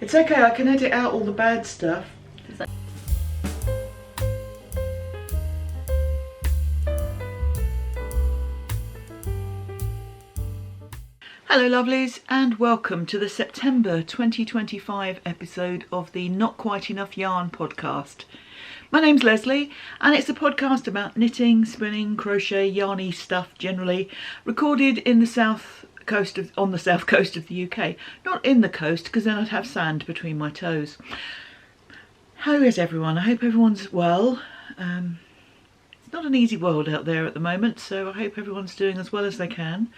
It's okay, I can edit out all the bad stuff. Hello lovelies, and welcome to the September 2025 episode of the Not Quite Enough Yarn podcast. My name's Lesley, and it's a podcast about knitting, spinning, crochet, yarny stuff generally, recorded in the on the south coast of the UK. Not in the coast, because then I'd have sand between my toes. How is everyone? I hope everyone's well. It's not an easy world out there at the moment, so I hope everyone's doing as well as they can.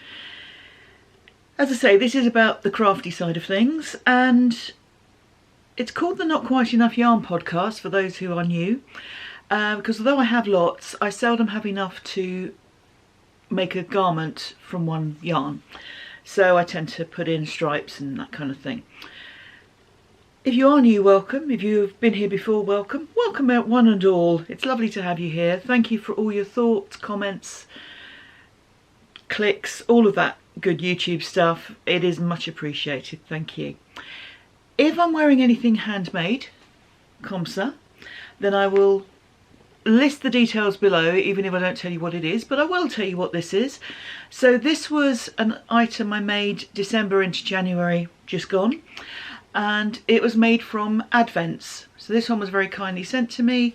As I say, this is about the crafty side of things, and it's called the Not Quite Enough Yarn podcast for those who are new, because although I have lots, I seldom have enough to make a garment from one yarn. So I tend to put in stripes and that kind of thing. If you are new, welcome. If you've been here before, welcome. Welcome out one and all. It's lovely to have you here. Thank you for all your thoughts, comments, clicks, all of that good YouTube stuff. It is much appreciated. Thank you. If I'm wearing anything handmade, comsa, then I will list the details below, even if I don't tell you what it is, but I will tell you what this is. So this was an item I made December into January, just gone, and it was made from Advents. So this one was very kindly sent to me,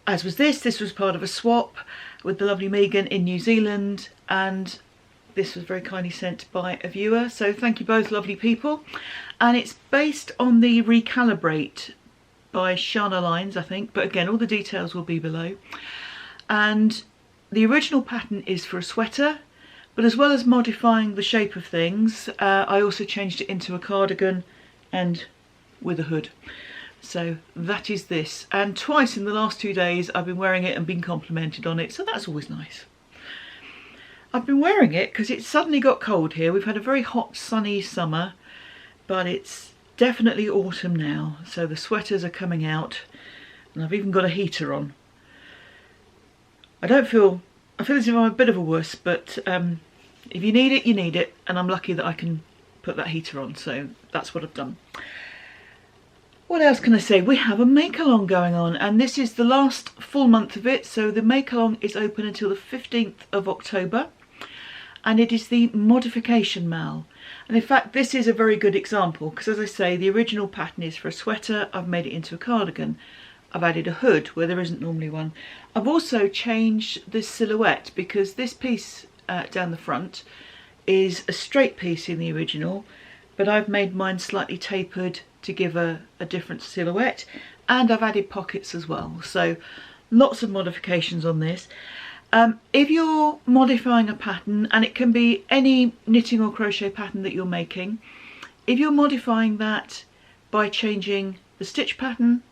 as was this. This was part of a swap with the lovely Megan in New Zealand, and this was very kindly sent by a viewer. So thank you both, lovely people. And it's based on the Recalibrate by Shana lines, I think, but again, all the details will be below. And the original pattern is for a sweater, but as well as modifying the shape of things, I also changed it into a cardigan and with a hood. So that is this, and twice in the last 2 days I've been wearing it and been complimented on it, so that's always nice. I've been wearing it because it suddenly got cold here. We've had a very hot sunny summer, but it's definitely autumn now, so the sweaters are coming out, and I've even got a heater on. I feel as if I'm a bit of a wuss, but if you need it, you need it, and I'm lucky that I can put that heater on, so that's what I've done. What else can I say? We have a make-along going on, and this is the last full month of it, so the make-along is open until the 15th of October, and it is the modification mal. And in fact, this is a very good example, because as I say, the original pattern is for a sweater. I've made it into a cardigan. I've added a hood where there isn't normally one. I've also changed the silhouette, because this piece down the front is a straight piece in the original, but I've made mine slightly tapered to give a different silhouette, and I've added pockets as well. So lots of modifications on this. If you're modifying a pattern, and it can be any knitting or crochet pattern that you're making, if you're modifying that by changing the stitch pattern,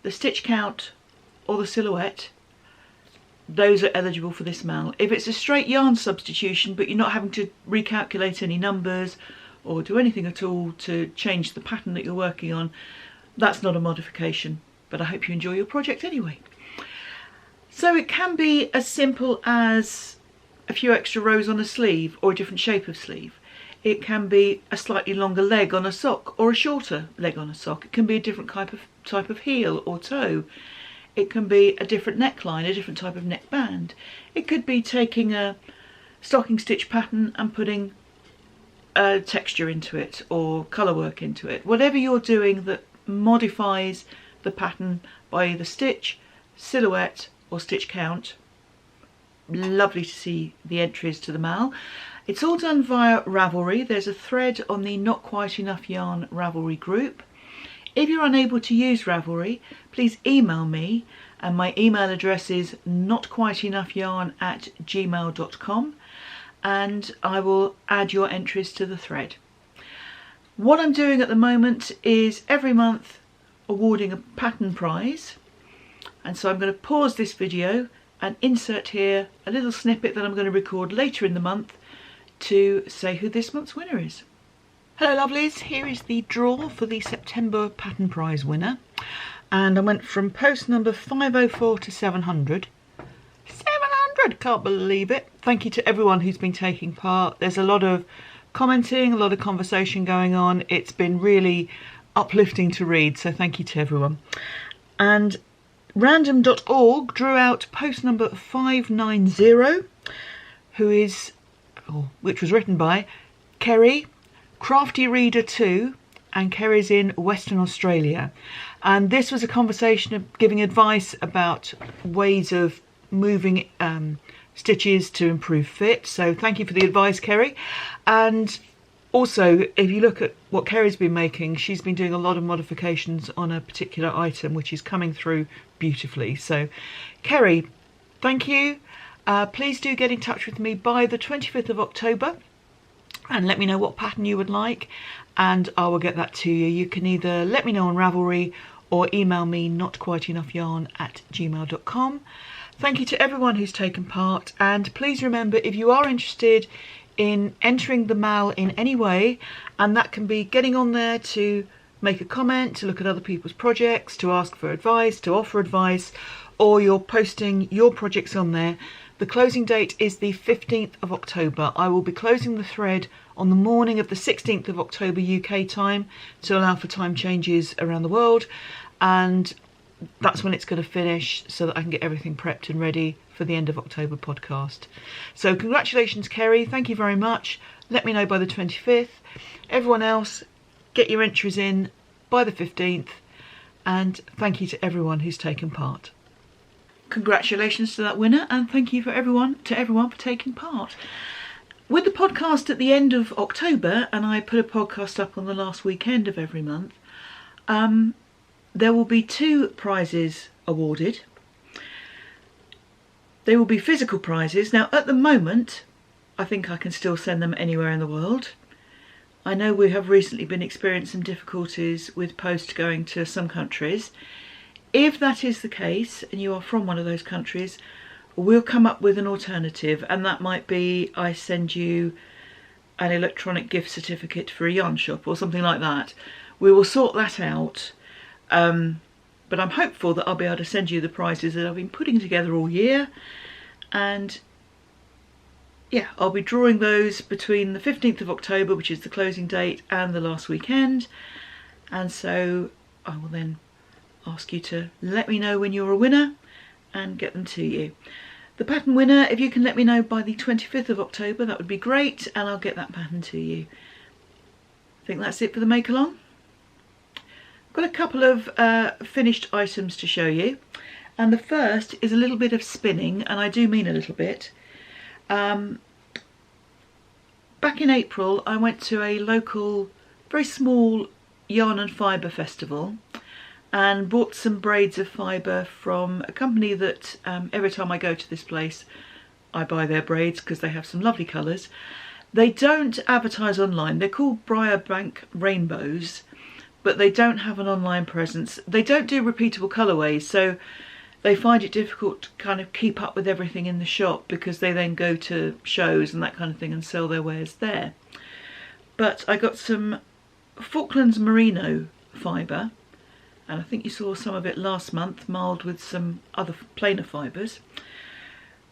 the stitch count, or the silhouette, those are eligible for this mal. If it's a straight yarn substitution, but you're not having to recalculate any numbers or do anything at all to change the pattern that you're working on, that's not a modification, but I hope you enjoy your project anyway. So it can be as simple as a few extra rows on a sleeve or a different shape of sleeve. It can be a slightly longer leg on a sock or a shorter leg on a sock. It can be a different type of heel or toe. It can be a different neckline, a different type of neckband. It could be taking a stocking stitch pattern and putting a texture into it or colour work into it. Whatever you're doing that modifies the pattern by either stitch, silhouette or stitch count. Lovely to see the entries to the mal. It's all done via Ravelry. There's a thread on the Not Quite Enough Yarn Ravelry group. If you're unable to use Ravelry, please email me, and my email address is notquiteenoughyarn@gmail.com, and I will add your entries to the thread. What I'm doing at the moment is every month awarding a pattern prize, and so I'm going to pause this video and insert here a little snippet that I'm going to record later in the month to say who this month's winner is. Hello lovelies, here is the draw for the September pattern prize winner, and I went from post number 504 to 700. 700! Can't believe it. Thank you to everyone who's been taking part. There's a lot of commenting, a lot of conversation going on. It's been really uplifting to read, so thank you to everyone. And random.org drew out post number 590, which was written by Kerry, Crafty Reader 2, and Kerry's in Western Australia. And this was a conversation of giving advice about ways of moving stitches to improve fit. So thank you for the advice, Kerry. And also, if you look at what Kerry's been making, she's been doing a lot of modifications on a particular item, which is coming through beautifully. So, Kerry, thank you. Please do get in touch with me by the 25th of October and let me know what pattern you would like, and I will get that to you. You can either let me know on Ravelry or email me notquiteenoughyarn@gmail.com. Thank you to everyone who's taken part, and please remember, if you are interested in entering the MAL in any way, and that can be getting on there to make a comment, to look at other people's projects, to ask for advice, to offer advice, or you're posting your projects on there, the closing date is the 15th of October. I will be closing the thread on the morning of the 16th of October UK time to allow for time changes around the world, and that's when it's going to finish so that I can get everything prepped and ready for the end of October podcast. So congratulations, Kerry. Thank you very much. Let me know by the 25th. Everyone else, get your entries in by the 15th. And thank you to everyone who's taken part. Congratulations to that winner, and thank you to everyone for taking part. With the podcast at the end of October, and I put a podcast up on the last weekend of every month, there will be 2 prizes awarded. They will be physical prizes. Now, at the moment, I think I can still send them anywhere in the world. I know we have recently been experiencing some difficulties with post going to some countries. If that is the case, and you are from one of those countries, we'll come up with an alternative, and that might be I send you an electronic gift certificate for a yarn shop or something like that. We will sort that out. But I'm hopeful that I'll be able to send you the prizes that I've been putting together all year, and yeah, I'll be drawing those between the 15th of October, which is the closing date, and the last weekend, and so I will then ask you to let me know when you're a winner and get them to you. The pattern winner, if you can let me know by the 25th of October, that would be great, and I'll get that pattern to you. I think that's it for the make along. Got a couple of finished items to show you, and the first is a little bit of spinning, and I do mean a little bit. Back in April I went to a local very small yarn and fibre festival and bought some braids of fibre from a company that every time I go to this place I buy their braids because they have some lovely colours. They don't advertise online. They're called Briarbank Rainbows, but they don't have an online presence. They don't do repeatable colourways, so they find it difficult to kind of keep up with everything in the shop because they then go to shows and that kind of thing and sell their wares there. But I got some Falklands Merino fibre, and I think you saw some of it last month, marled with some other plainer fibres.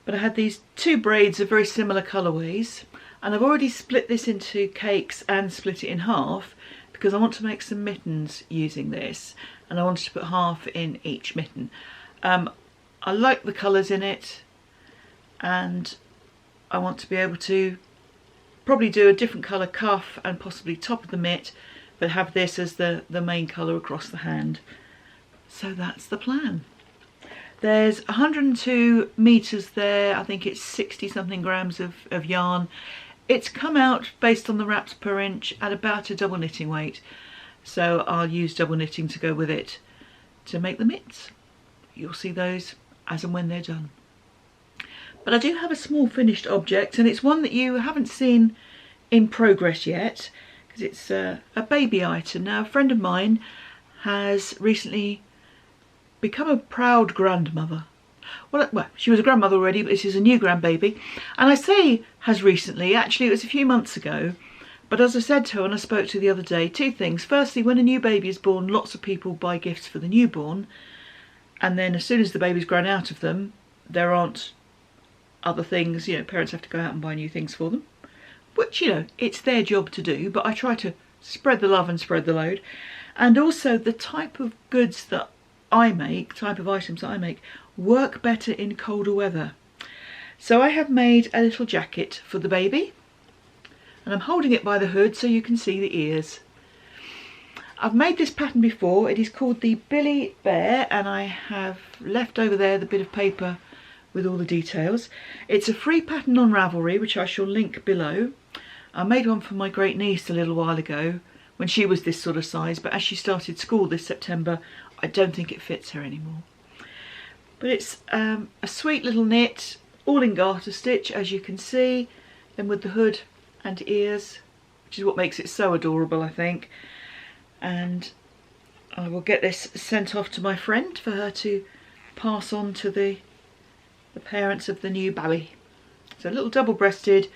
But I had these 2 braids of very similar colourways, and I've already split this into cakes and split it in half because I want to make some mittens using this, and I wanted to put half in each mitten. I like the colours in it, and I want to be able to probably do a different colour cuff and possibly top of the mitt, but have this as the main colour across the hand. So that's the plan. There's 102 metres there. I think it's 60 something grams of yarn. It's come out based on the wraps per inch at about a double knitting weight, so I'll use double knitting to go with it to make the mitts. You'll see those as and when they're done. But I do have a small finished object, and it's one that you haven't seen in progress yet because it's a baby item. Now, a friend of mine has recently become a proud grandmother. Well, she was a grandmother already, but this is a new grandbaby. And I say has recently, actually it was a few months ago, but as I said to her and I spoke to her the other day, 2 things. Firstly, when a new baby is born, lots of people buy gifts for the newborn, and then as soon as the baby's grown out of them, there aren't other things, you know, parents have to go out and buy new things for them, which, you know, it's their job to do, but I try to spread the love and spread the load. And also the type of goods that I make, type of items that I make, work better in colder weather. So I have made a little jacket for the baby, and I'm holding it by the hood so you can see the ears. I've made this pattern before. It is called the Billy Bear, and I have left over there the bit of paper with all the details. It's a free pattern on Ravelry, which I shall link below. I made one for my great niece a little while ago when she was this sort of size, but as she started school this September, I don't think it fits her anymore. But it's a sweet little knit, all in garter stitch, as you can see, then with the hood and ears, which is what makes it so adorable, I think. And I will get this sent off to my friend for her to pass on to the parents of the new baby. It's a little double-breasted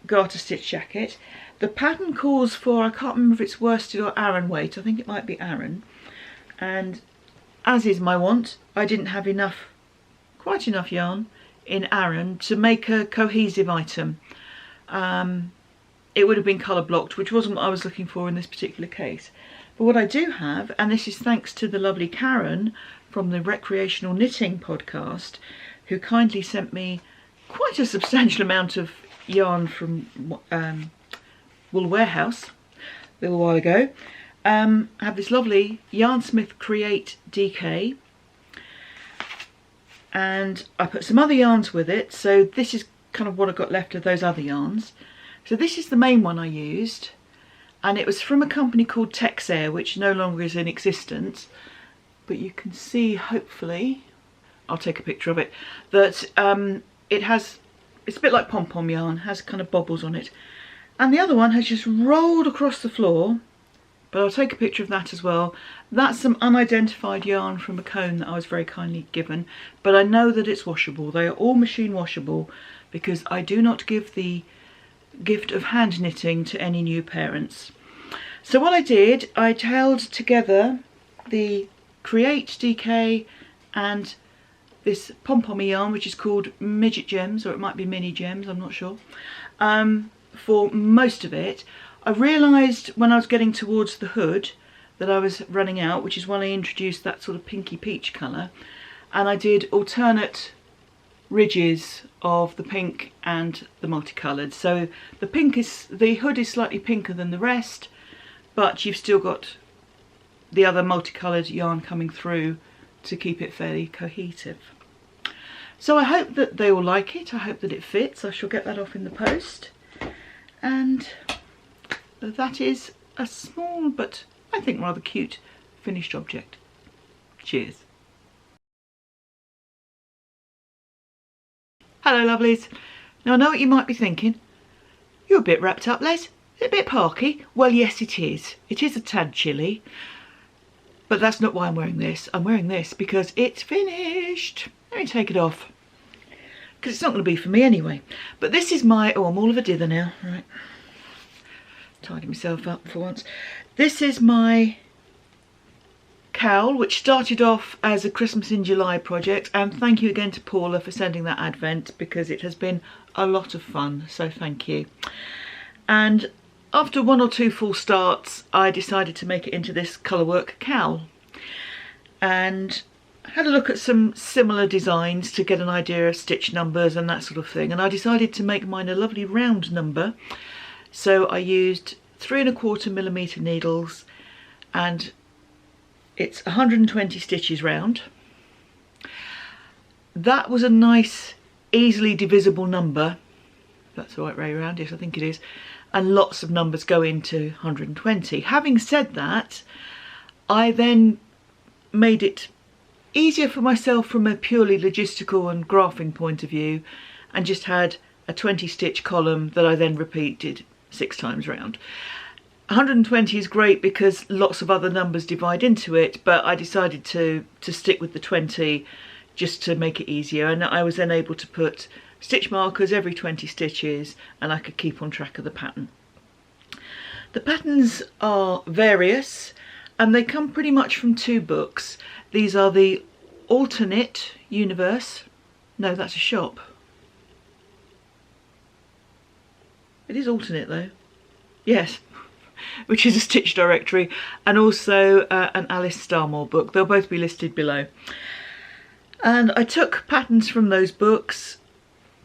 garter stitch jacket. The pattern calls for, I can't remember if it's worsted or Aran weight, I think it might be Aran. And as is my wont, I didn't have quite enough yarn in Aran to make a cohesive item. It would have been colour blocked, which wasn't what I was looking for in this particular case. But what I do have, and this is thanks to the lovely Karen from the Recreational Knitting podcast, who kindly sent me quite a substantial amount of yarn from Wool Warehouse a little while ago. I have this lovely Yarnsmith Create DK, and I put some other yarns with it, so this is kind of what I got left of those other yarns. So this is the main one I used, and it was from a company called Texair, which no longer is in existence, but you can see, hopefully, I'll take a picture of it, that it's a bit like pom-pom yarn, has kind of bobbles on it. And the other one has just rolled across the floor, but I'll take a picture of that as well. That's some unidentified yarn from a Cohen that I was very kindly given, but I know that it's washable. They are all machine washable because I do not give the gift of hand knitting to any new parents. So what I did, I held together the Create DK and this pom-pommy yarn, which is called Midget Gems, or it might be Mini Gems, I'm not sure, for most of it. I realised when I was getting towards the hood that I was running out, which is when I introduced that sort of pinky peach colour, and I did alternate ridges of the pink and the multicoloured. So the hood is slightly pinker than the rest, but you've still got the other multicoloured yarn coming through to keep it fairly cohesive. So I hope that they all like it. I hope that it fits. I shall get that off in the post. And that is a small but I think rather cute finished object. Cheers. Hello lovelies. Now I know what you might be thinking. You're a bit wrapped up, Les. Is it a bit parky? Well, yes it is. It is a tad chilly. But that's not why I'm wearing this. I'm wearing this because it's finished. Let me take it off. Because it's not going to be for me anyway. But this is my... Oh, I'm all of a dither now. Right. Tidy myself up for once. This is my cowl, which started off as a Christmas in July project, and thank you again to Paula for sending that advent because it has been a lot of fun, so thank you. And after one or two full starts I decided to make it into this colourwork cowl and had a look at some similar designs to get an idea of stitch numbers and that sort of thing, and I decided to make mine a lovely round number. So I used 3¼ mm needles, and it's 120 stitches round. That was a nice, easily divisible number. That's the right way around, yes I think it is. And lots of numbers go into 120. Having said that, I then made it easier for myself from a purely logistical and graphing point of view, and just had a 20 stitch column that I then repeated 6 times round. 120 is great because lots of other numbers divide into it, but I decided to stick with the 20 just to make it easier, and I was then able to put stitch markers every 20 stitches and I could keep on track of the pattern. The patterns are various and they come pretty much from 2 books. These are the Alternate Universe. No, that's a shop. It is alternate though. Yes. which is a stitch directory, and also an Alice Starmore book. They'll both be listed below. And I took patterns from those books,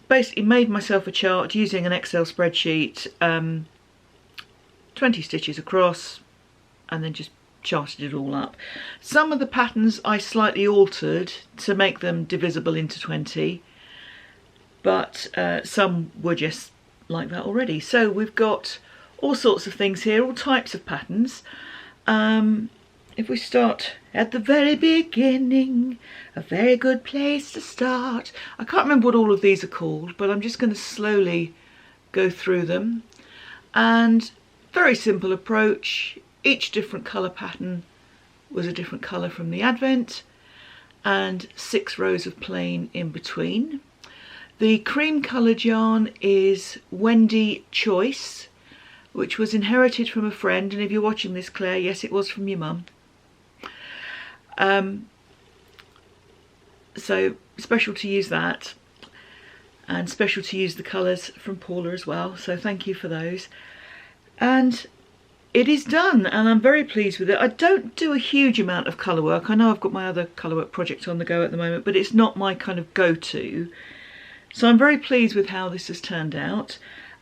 basically made myself a chart using an Excel spreadsheet, 20 stitches across, and then just charted it all up. Some of the patterns I slightly altered to make them divisible into 20, but some were just like that already. So we've got all sorts of things here, all types of patterns. If we start at the very beginning, a very good place to start. I can't remember what all of these are called, but I'm just going to slowly go through them. And very simple approach. Each different colour pattern was a different colour from the advent, and 6 rows of plain in between. The cream coloured yarn is Wendy Choice, which was inherited from a friend, and if you're watching this, Claire, yes, it was from your mum. So special to use that, and special to use the colours from Paula as well, so thank you for those. And it is done, and I'm very pleased with it. I don't do a huge amount of colour work. I know I've got my other colour work project on the go at the moment, but it's not my kind of go-to. So I'm very pleased with how this has turned out.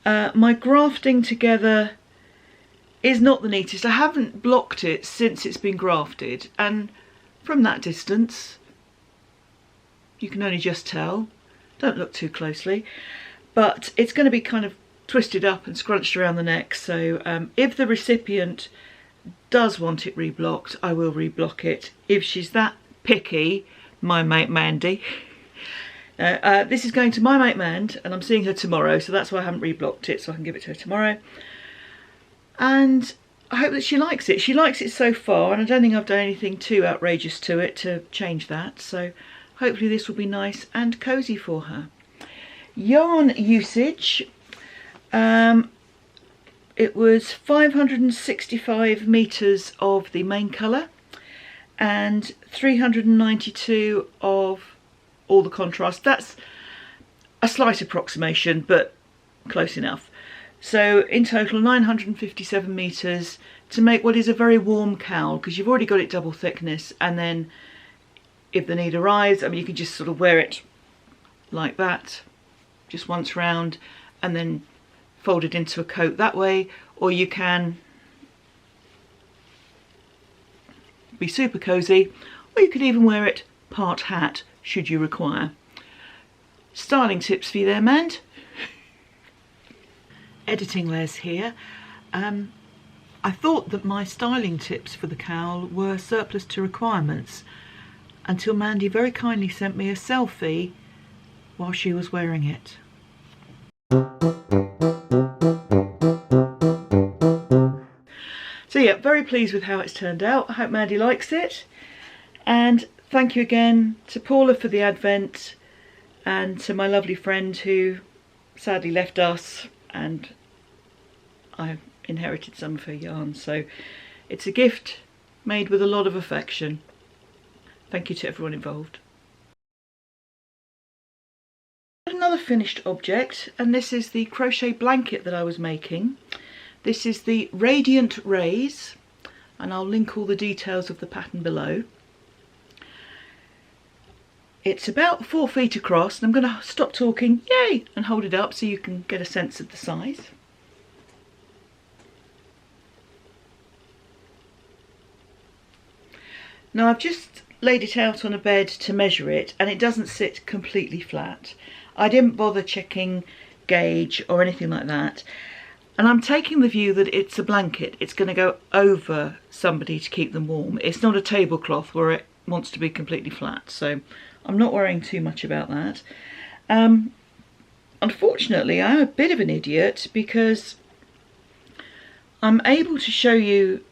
My grafting together is not the neatest. I haven't blocked it since it's been grafted, and from that distance you can only just tell. Don't look too closely, but it's going to be kind of twisted up and scrunched around the neck, so if the recipient does want it reblocked, I will reblock it. If she's that picky, my mate Mandy. This is going to my mate Mand, and I'm seeing her tomorrow, so that's why I haven't reblocked it, so I can give it to her tomorrow. And I hope that she likes it. She likes it so far, and I don't think I've done anything too outrageous to it to change that, so hopefully this will be nice and cosy for her. Yarn usage. It was 565 meters of the main colour and 392 of all the contrast. That's a slight approximation, but close enough. So in total 957 meters to make what is a very warm cowl, because you've already got it double thickness, and then if the need arrives, I mean, you can just sort of wear it like that, just once round, and then fold it into a coat that way, or you can be super cozy, or you could even wear it part hat should you require. Styling tips for you there, Mand. Editing Les here. I thought that my styling tips for the cowl were surplus to requirements until Mandy very kindly sent me a selfie while she was wearing it. So yeah, very pleased with how it's turned out. I hope Mandy likes it, and thank you again to Paula for the advent, and to my lovely friend who sadly left us, and I inherited some of her yarn, so it's a gift made with a lot of affection. Thank you to everyone involved. Another finished object, and this is the crochet blanket that I was making. This is the Radiant Rays, and I'll link all the details of the pattern below. It's about 4 feet across, and I'm going to stop talking, yay, and hold it up so you can get a sense of the size. Now I've just laid it out on a bed to measure it, and it doesn't sit completely flat. I didn't bother checking gauge or anything like that. And I'm taking the view that it's a blanket. It's going to go over somebody to keep them warm. It's not a tablecloth where it wants to be completely flat. So I'm not worrying too much about that. Unfortunately, I'm a bit of an idiot because I'm able to show you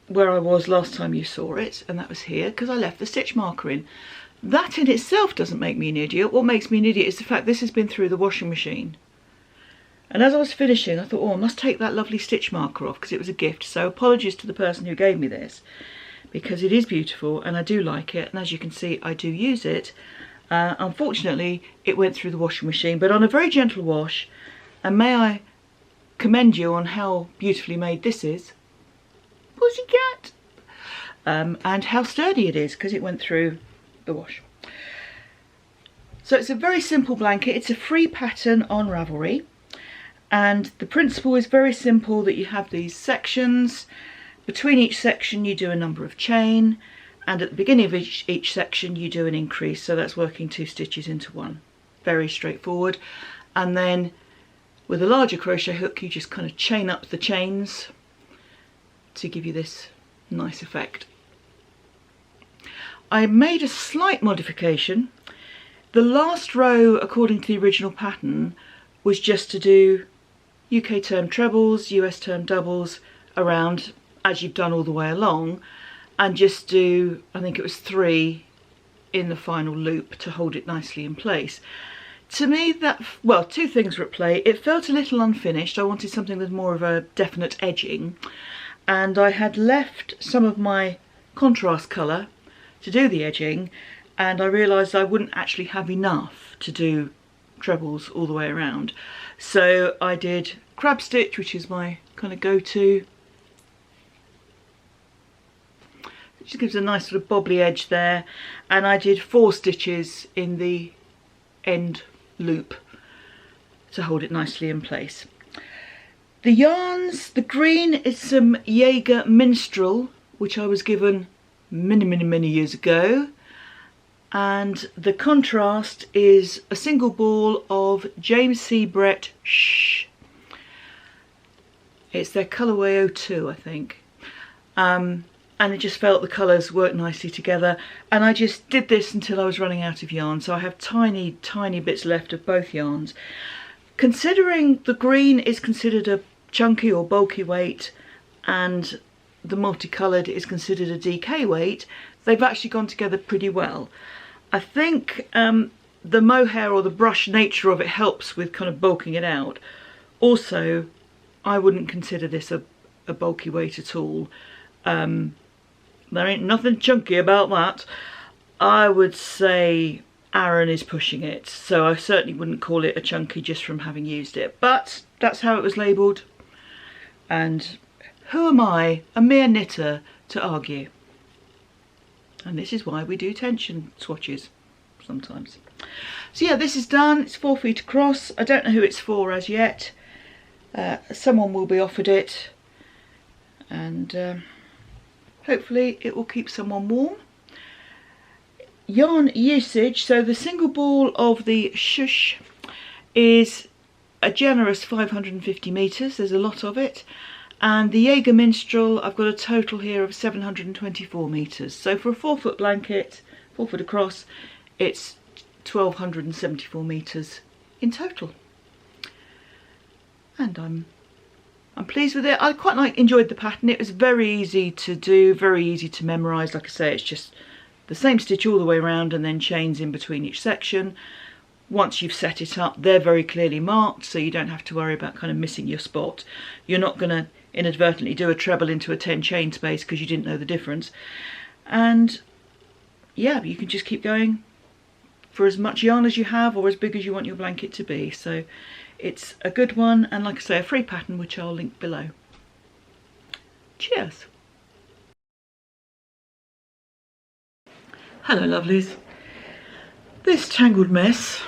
where I was last time you saw it, and that was here, because I left the stitch marker in. That in itself doesn't make me an idiot. What makes me an idiot is the fact this has been through the washing machine. And as I was finishing, I thought, oh, I must take that lovely stitch marker off because it was a gift. So apologies to the person who gave me this, because it is beautiful and I do like it. And as you can see, I do use it. Unfortunately, it went through the washing machine, but on a very gentle wash. And may I commend you on how beautifully made this is. pussycat. And how sturdy it is because it went through the wash. So it's a very simple blanket. It's a free pattern on Ravelry, and the principle is very simple, that you have these sections. Between each section you do a number of chain, and at the beginning of each section you do an increase, so that's working 2 stitches into one. Very straightforward. And then with a larger crochet hook you just kind of chain up the chains to give you this nice effect. I made a slight modification. The last row, according to the original pattern, was just to do UK term trebles, US term doubles around as you've done all the way along, and just do, I think it was 3 in the final loop to hold it nicely in place. To me that, well, 2 things were at play. It felt a little unfinished. I wanted something with more of a definite edging, and I had left some of my contrast colour to do the edging, and I realised I wouldn't actually have enough to do trebles all the way around. So I did crab stitch, which is my kind of go-to. It just gives a nice sort of bobbly edge there, and I did 4 stitches in the end loop to hold it nicely in place. The yarns, the green is some Jaeger Minstrel, which I was given many years ago, and the contrast is a single ball of James C. Brett Shh. It's their colourway 02, I think, and it just felt the colours worked nicely together, and I just did this until I was running out of yarn, so I have tiny bits left of both yarns. Considering the green is considered a chunky or bulky weight and the multicoloured is considered a DK weight, they've actually gone together pretty well. I think the mohair or the brush nature of it helps with kind of bulking it out. Also, I wouldn't consider this a bulky weight at all. There ain't nothing chunky about that. I would say Aaron is pushing it, so I certainly wouldn't call it a chunky just from having used it. But that's how it was labelled, and who am I, a mere knitter, to argue? And this is why we do tension swatches sometimes. So yeah, this is done. It's 4 feet across. I don't know who it's for as yet. Someone will be offered it, and hopefully it will keep someone warm. Yarn usage, so the single ball of the Shush is a generous 550 metres. There's a lot of it. And the Jaeger Minstrel, I've got a total here of 724 metres. So for a 4 foot blanket, 4 foot across, it's 1274 metres in total. And I'm pleased with it. I quite enjoyed the pattern. It was very easy to do, very easy to memorise. Like I say, it's just the same stitch all the way around and then chains in between each section. Once you've set it up, they're very clearly marked, so you don't have to worry about kind of missing your spot. You're not going to inadvertently do a treble into a 10 chain space because you didn't know the difference. And yeah, you can just keep going for as much yarn as you have, or as big as you want your blanket to be. So it's a good one, and like I say, a free pattern which I'll link below. Cheers. Hello lovelies. This tangled mess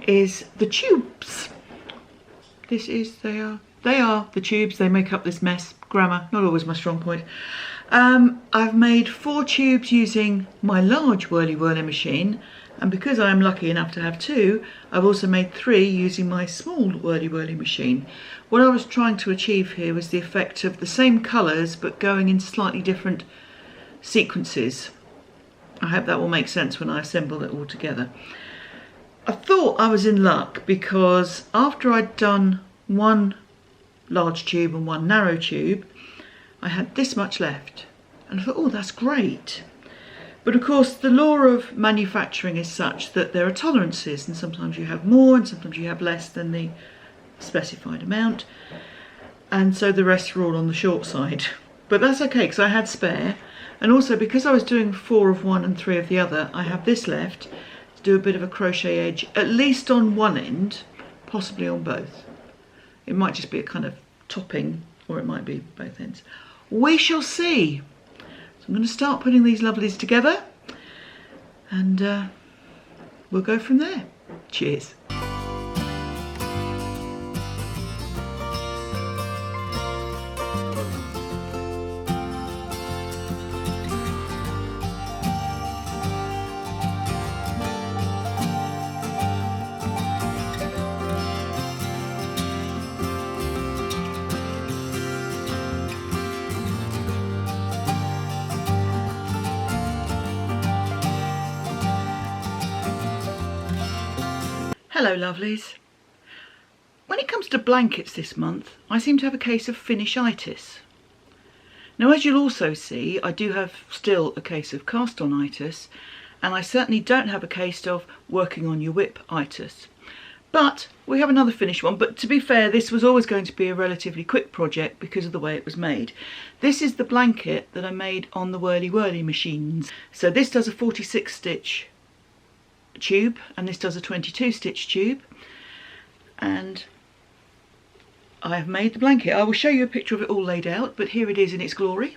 is the tubes. They are the tubes. They make up this mess. Grammar, not always my strong point. I've made 4 tubes using my large whirly machine, and because I am lucky enough to have 2, I've also made 3 using my small whirly machine. What I was trying to achieve here was the effect of the same colours but going in slightly different sequences. I hope that will make sense when I assemble it all together. I thought I was in luck because after I'd done 1 large tube and 1 narrow tube, I had this much left, and I thought, oh, that's great. But of course the law of manufacturing is such that there are tolerances, and sometimes you have more and sometimes you have less than the specified amount, and so the rest were all on the short side. But that's okay because I had spare, and also because I was doing 4 of one and 3 of the other, I have this left to do a bit of a crochet edge, at least on one end, possibly on both. It might just be a kind of topping or it might be both ends. We shall see. So I'm going to start putting these lovelies together, and we'll go from there. Cheers. Hello lovelies. When it comes to blankets this month, I seem to have a case of finishitis. Now, as you'll also see, I do have still a case of cast-on-itis, and I certainly don't have a case of working on your whip-itis. But we have another finished one, but to be fair, this was always going to be a relatively quick project because of the way it was made. This is the blanket that I made on the Whirly Whirly machines. So this does a 46 stitch tube, and this does a 22 stitch tube, and I have made the blanket. I will show you a picture of it all laid out, but here it is in its glory.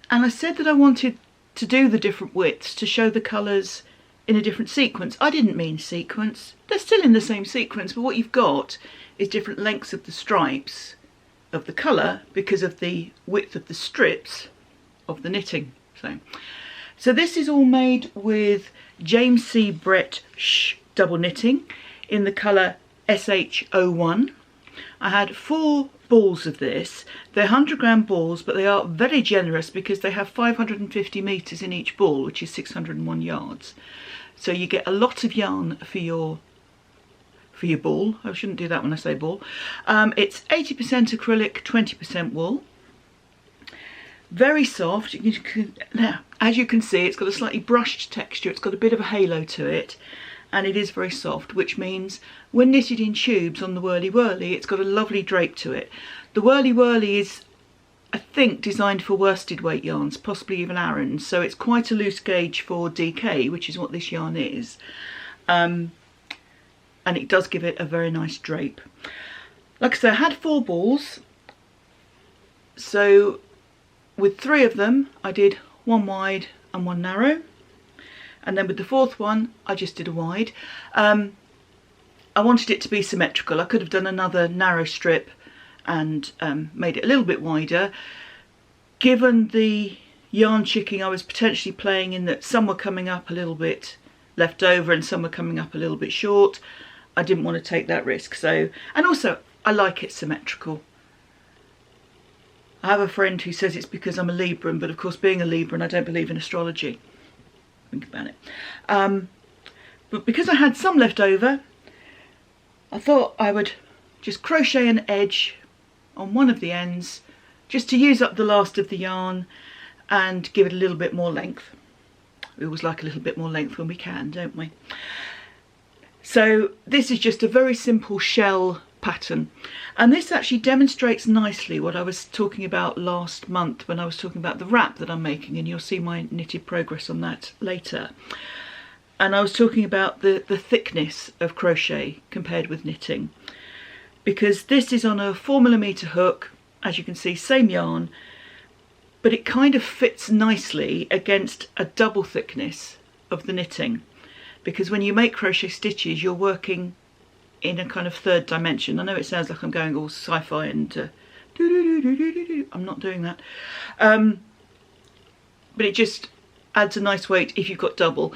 And I said that I wanted to do the different widths to show the colours in a different sequence. I didn't mean sequence, they're still in the same sequence, but what you've got is different lengths of the stripes of the colour because of the width of the strips of the knitting. So this is all made with James C. Brett double knitting in the colour SH01. I had 4 balls of this. They're 100-gram balls, but they are very generous because they have 550 metres in each ball, which is 601 yards. So you get a lot of yarn for your ball. I shouldn't do that when I say ball. It's 80% acrylic, 20% wool. Very soft. Now, as you can see, it's got a slightly brushed texture, it's got a bit of a halo to it, and it is very soft, which means when knitted in tubes on the Whirly Whirly, it's got a lovely drape to it. The Whirly Whirly is, I think, designed for worsted weight yarns, possibly even Aran's, so it's quite a loose gauge for DK, which is what this yarn is, and it does give it a very nice drape. Like I said, I had 4 balls, so with 3 of them I did 1 wide and 1 narrow, and then with the 4th one I just did a wide. I wanted it to be symmetrical. I could have done another narrow strip and made it a little bit wider. Given the yarn chicking I was potentially playing in, that some were coming up a little bit left over and some were coming up a little bit short, I didn't want to take that risk. So, and also I like it symmetrical. I have a friend who says it's because I'm a Libran, but of course, being a Libran, I don't believe in astrology. Think about it. But because I had some left over, I thought I would just crochet an edge on one of the ends, just to use up the last of the yarn and give it a little bit more length. We always like a little bit more length when we can, don't we? So this is just a very simple shell pattern, and this actually demonstrates nicely what I was talking about last month when I was talking about the wrap that I'm making, and you'll see my knitted progress on that later. And I was talking about the thickness of crochet compared with knitting, because this is on a 4mm hook, as you can see, same yarn, but it kind of fits nicely against a double thickness of the knitting, because when you make crochet stitches you're working in a kind of 3rd dimension. I know it sounds like I'm going all sci-fi and I'm not doing that, but it just adds a nice weight if you've got double.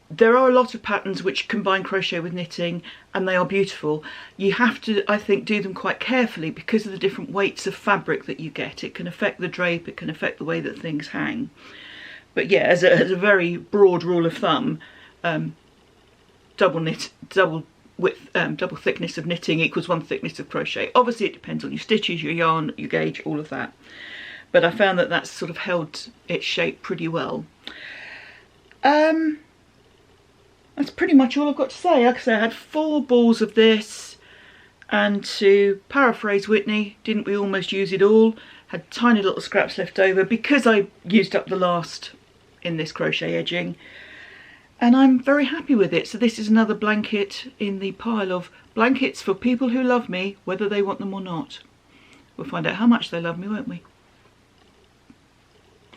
There are a lot of patterns which combine crochet with knitting, and they are beautiful. You have to, I think, do them quite carefully because of the different weights of fabric that you get. It can affect the drape, it can affect the way that things hang. But yeah, as a very broad rule of thumb, double thickness of knitting equals 1 thickness of crochet. Obviously it depends on your stitches, your yarn, your gauge, all of that, but I found that that's sort of held its shape pretty well. That's pretty much all I've got to say. Like I say, I had 4 balls of this, and to paraphrase Whitney, didn't we almost use it all? Had tiny little scraps left over because I used up the last in this crochet edging, and I'm very happy with it. So this is another blanket in the pile of Blankets for people who love me, whether they want them or not. We'll find out how much they love me, won't we?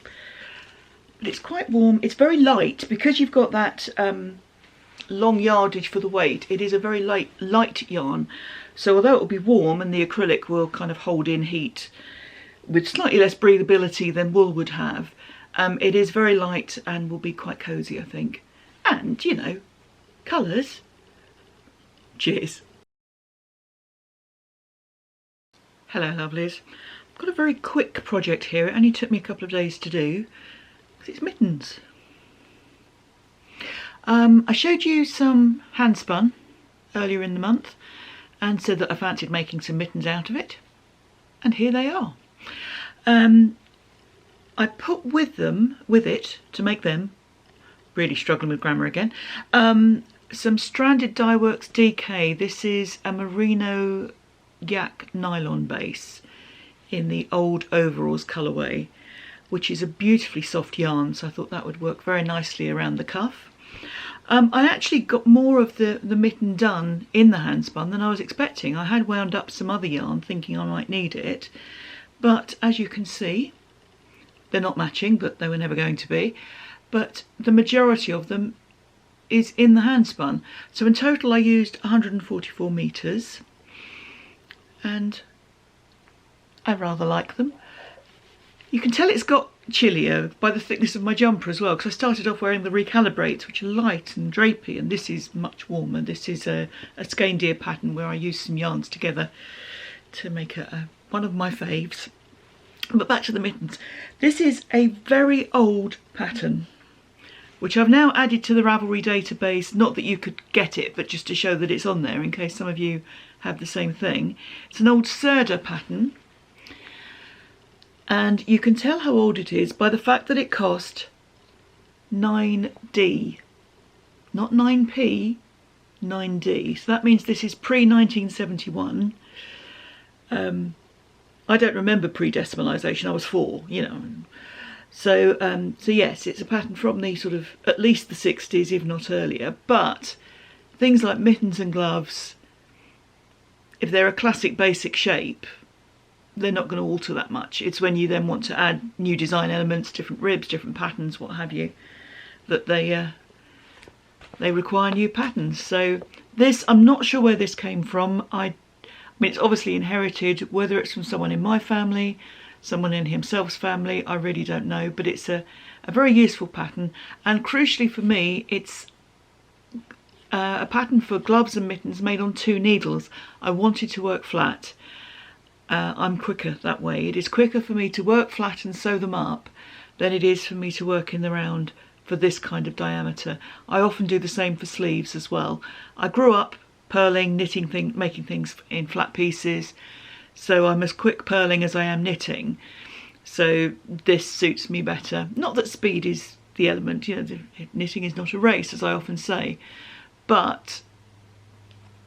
But it's quite warm. It's very light because you've got that long yardage for the weight. It is a very light yarn. So although it will be warm and the acrylic will kind of hold in heat with slightly less breathability than wool would have, it is very light and will be quite cosy, I think. And, you know, colours. Cheers. Hello lovelies. I've got a very quick project here. It only took me a couple of days to do because it's mittens. I showed you some hand spun earlier in the month and said that I fancied making some mittens out of it, and here they are. I put with it to make them, really struggling with grammar again, some Stranded Dye Works DK. This is a merino yak nylon base in the old overalls colourway, which is a beautifully soft yarn, so I thought that would work very nicely around the cuff. I actually got more of the mitten done in the hand spun than I was expecting. I had wound up some other yarn thinking I might need it, but as you can see, they're not matching, but they were never going to be. But the majority of them is in the hand spun. So in total I used 144 meters, and I rather like them. You can tell it's got chillier by the thickness of my jumper as well, because I started off wearing the Recalibrate, which are light and drapey, and this is much warmer. This is a skein deer pattern where I used some yarns together to make one of my faves. But back to the mittens. This is a very old pattern, which I've now added to the Ravelry database, not that you could get it, but just to show that it's on there in case some of you have the same thing. It's an old Serda pattern, and you can tell how old it is by the fact that it cost 9D, not 9p, 9D. So that means this is pre-1971. I don't remember pre-decimalisation, I was 4, you know. So yes, it's a pattern from the sort of, at least the 60s, if not earlier. But things like mittens and gloves, if they're a classic basic shape, they're not going to alter that much. It's when you then want to add new design elements, different ribs, different patterns, what have you, that they require new patterns. So this, I'm not sure where this came from. I mean, it's obviously inherited, whether it's from someone in my family, someone in himself's family, I really don't know, but it's a very useful pattern. And crucially for me, it's a pattern for gloves and mittens made on 2 needles. I wanted to work flat. I'm quicker that way. It is quicker for me to work flat and sew them up than it is for me to work in the round for this kind of diameter. I often do the same for sleeves as well. I grew up purling, knitting, making things in flat pieces, so I'm as quick purling as I am knitting. So this suits me better. Not that speed is the element, you know, knitting is not a race, as I often say, but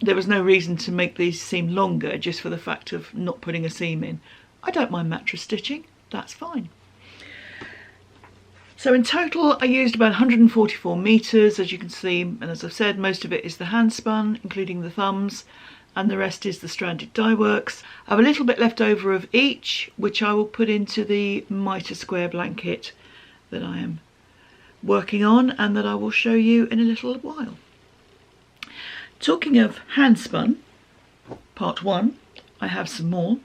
there was no reason to make these seem longer just for the fact of not putting a seam in. I don't mind mattress stitching, that's fine. So in total I used about 144 meters, as you can see, and as I've said, most of it is the hand spun, including the thumbs, and the rest is the Stranded Dye Works. I have a little bit left over of each, which I will put into the mitre square blanket that I am working on and that I will show you in a little while. Talking of hand spun, part 1, I have some more.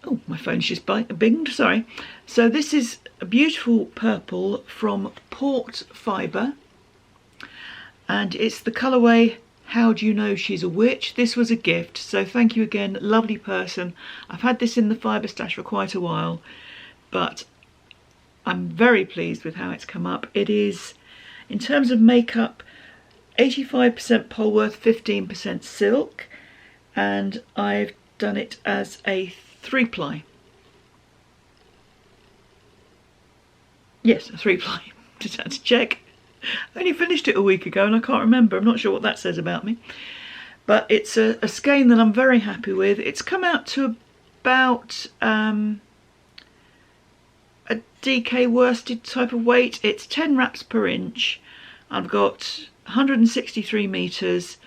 Oh, my phone's just binged, sorry. So this is a beautiful purple from Port Fibre, and it's the colourway How Do You Know She's a Witch. This was a gift, so thank you again, lovely person. I've had this in the fibre stash for quite a while, but I'm very pleased with how it's come up. It is, in terms of makeup, 85% Polworth, 15% silk, and I've done it as a 3-ply. Yes, a 3-ply. Just had to check. I only finished it a week ago and I can't remember. I'm not sure what that says about me. But it's a skein that I'm very happy with. It's come out to about a DK worsted type of weight. It's 10 wraps per inch. I've got 163 meters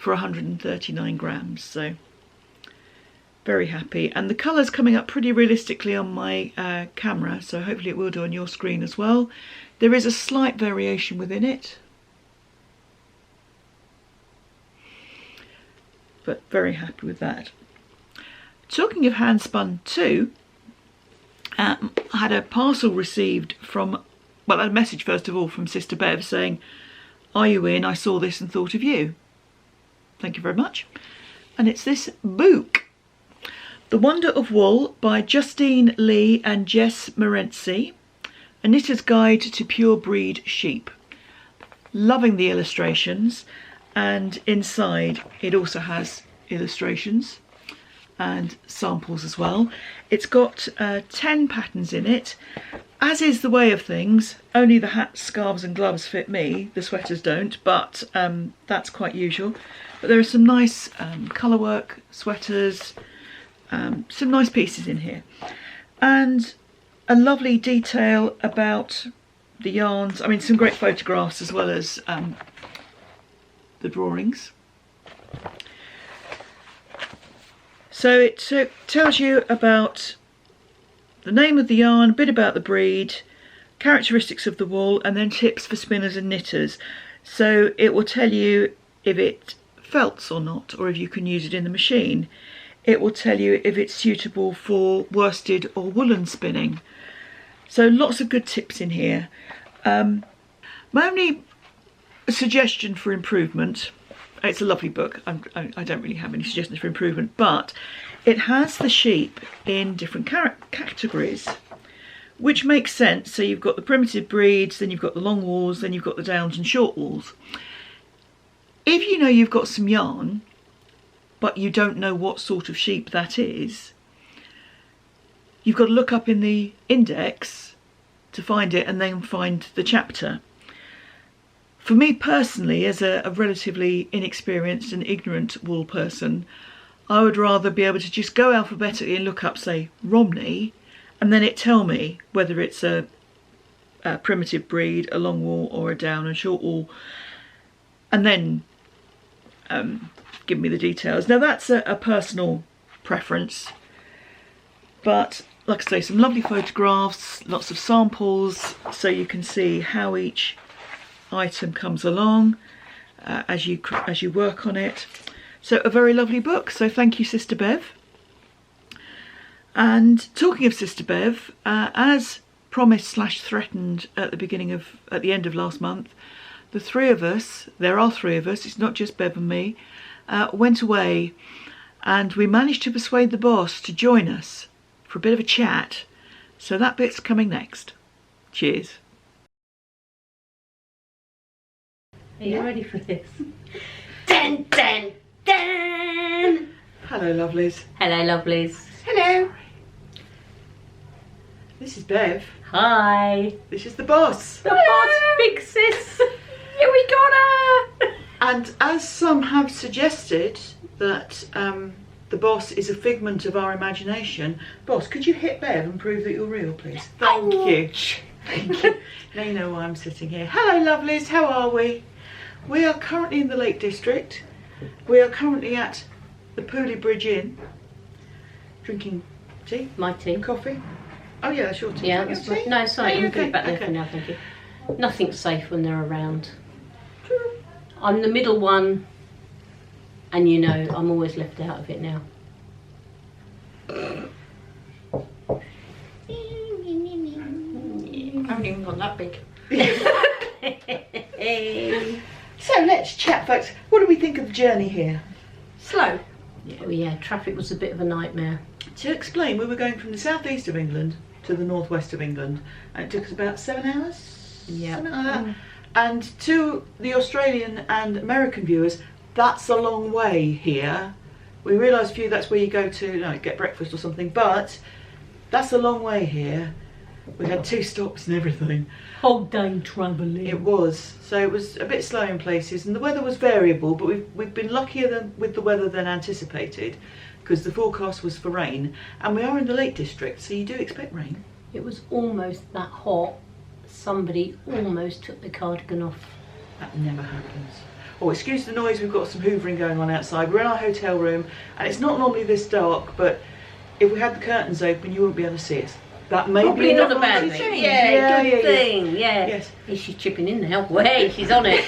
for 139 grams. So very happy, and the colour's coming up pretty realistically on my camera, so hopefully it will do on your screen as well. There is a slight variation within it, but very happy with that. Talking of hand spun too, I had a parcel received from, well, a message first of all from Sister Bev saying, "Are you in? I saw this and thought of you." Thank you very much. And it's this book, The Wonder of Wool by Justine Lee and Jess Morency, A Knitter's Guide to Pure Breed Sheep. Loving the illustrations, and inside it also has illustrations and samples as well. It's got 10 patterns in it. As is the way of things, only the hats, scarves and gloves fit me, the sweaters don't, but that's quite usual. But there are some nice colour work sweaters, some nice pieces in here, and a lovely detail about the yarns. I mean, some great photographs as well as the drawings. So it tells you about the name of the yarn, a bit about the breed, characteristics of the wool, and then tips for spinners and knitters. So it will tell you if it felts or not, or if you can use it in the machine. It will tell you if it's suitable for worsted or woolen spinning. So lots of good tips in here. My only suggestion for improvement, it's a lovely book, I don't really have any suggestions for improvement, but it has the sheep in different categories, which makes sense. So you've got the primitive breeds, then you've got the long wools, then you've got the downs and short wools. If you know you've got some yarn, but you don't know what sort of sheep that is, you've got to look up in the index to find it and then find the chapter. For me personally, as a relatively inexperienced and ignorant wool person, I would rather be able to just go alphabetically and look up, say, Romney, and then it tell me whether it's a primitive breed, a long wool or a down and short wool, and then give me the details. Now that's a personal preference, but like I say, some lovely photographs, lots of samples, so you can see how each item comes along as you work on it. So a very lovely book. So thank you, Sister Bev. And talking of Sister Bev, as promised / threatened at the end of last month, the three of us, there are three of us, it's not just Bev and me, went away, and we managed to persuade the boss to join us for a bit of a chat. So that bit's coming next. Cheers. Are you ready for this? Dun, dun, dun! Hello, lovelies. Hello, lovelies. Hello. This is Bev. Hi. This is the boss. The boss, big sis. Yeah, we got her. And as some have suggested that the boss is a figment of our imagination, boss, could you hit Bev and prove that you're real, please? Thank you. Thank you. Now you know why I'm sitting here. Hello, lovelies. How are we? We are currently in the Lake District. We are currently at the Pooley Bridge Inn, drinking tea. My tea. Coffee. Oh yeah, that's your tea. Yeah, that's right. No, sorry, you can put it back there Okay. for now, thank you. Nothing's safe when they're around. I'm the middle one, and you know, I'm always left out of it now. I haven't even got that big. So let's chat, folks. What do we think of the journey here? Slow. Oh yeah, traffic was a bit of a nightmare. To explain, we were going from the southeast of England to the northwest of England, and it took us about 7 hours, something like that. And to the Australian and American viewers, that's a long way here. We realise for you that's where you go to get breakfast or something, but that's a long way here. We had 2 stops and everything. Whole day travelling. It was. So it was a bit slow in places, and the weather was variable, but we've been luckier with the weather than anticipated, because the forecast was for rain, and we are in the Lake District, so you do expect rain. It was almost that hot. Somebody almost took the cardigan off. That never happens. Oh, excuse the noise, we've got some hoovering going on outside. We're in our hotel room and it's not normally this dark, but if we had the curtains open you wouldn't be able to see us. That may Probably be not a bad thing. Yeah, Good thing. Yeah. Yes. Is she chipping in now? Well, hey, she's on it.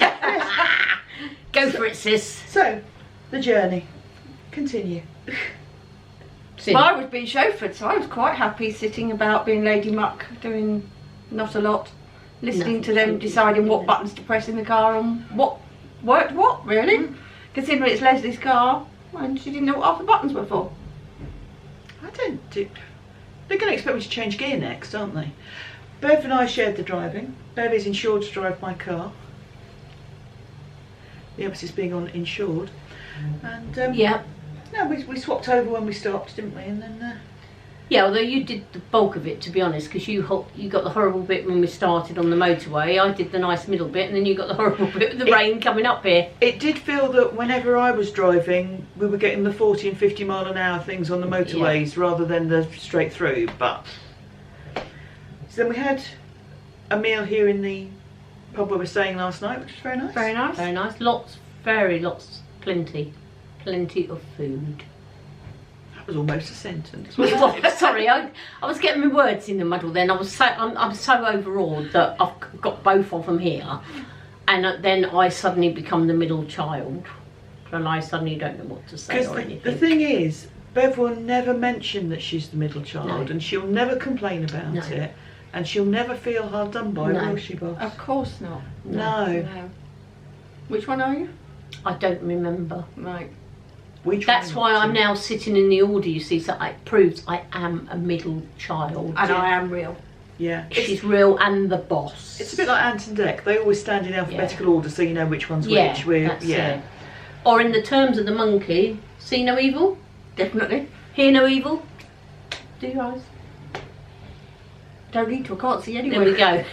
Go for it, sis. So, the journey. Continue. Sid. Well, I was being chauffeured, so I was quite happy sitting about being Lady Muck, doing not a lot, listening to them deciding what buttons to press in the car and what worked what, really. Considering it's Leslie's car, and she didn't know what half the buttons were for. I don't do... They're going to expect me to change gear next, aren't they? Bev and I shared the driving. Bev is insured to drive my car. The emphasis being on insured. And Yeah. no, we swapped over when we stopped, didn't we? And then Yeah, although you did the bulk of it, to be honest, because you got the horrible bit when we started on the motorway. I did the nice middle bit, and then you got the horrible bit with the rain coming up here. it did feel that whenever I was driving, we were getting the 40 and 50 mile an hour things on the motorways rather than the straight through. But so then we had a meal here in the pub where we were staying last night, which was very nice. Very nice. Very nice. Plenty of food. That was almost a sentence. Sorry, I was getting my words in the muddle then. I'm so overawed that I've got both of them here, and then I suddenly become the middle child, and I suddenly don't know what to say or anything. The thing is, Bev will never mention that she's the middle child, and she'll never complain about it, and she'll never feel hard done by, will she, Boss? Of course not. No. Which one are you? I don't remember. Right. That's why I'm now sitting in the order, you see, so it proves I am a middle child. And I am real. Yeah. She's real and the boss. It's a bit like Ant and Dec. They always stand in alphabetical order so you know which one's which. That's it. Or in the terms of the monkey, see no evil, Definitely. hear no evil, do your eyes. Don't need to, I can't see anyway. There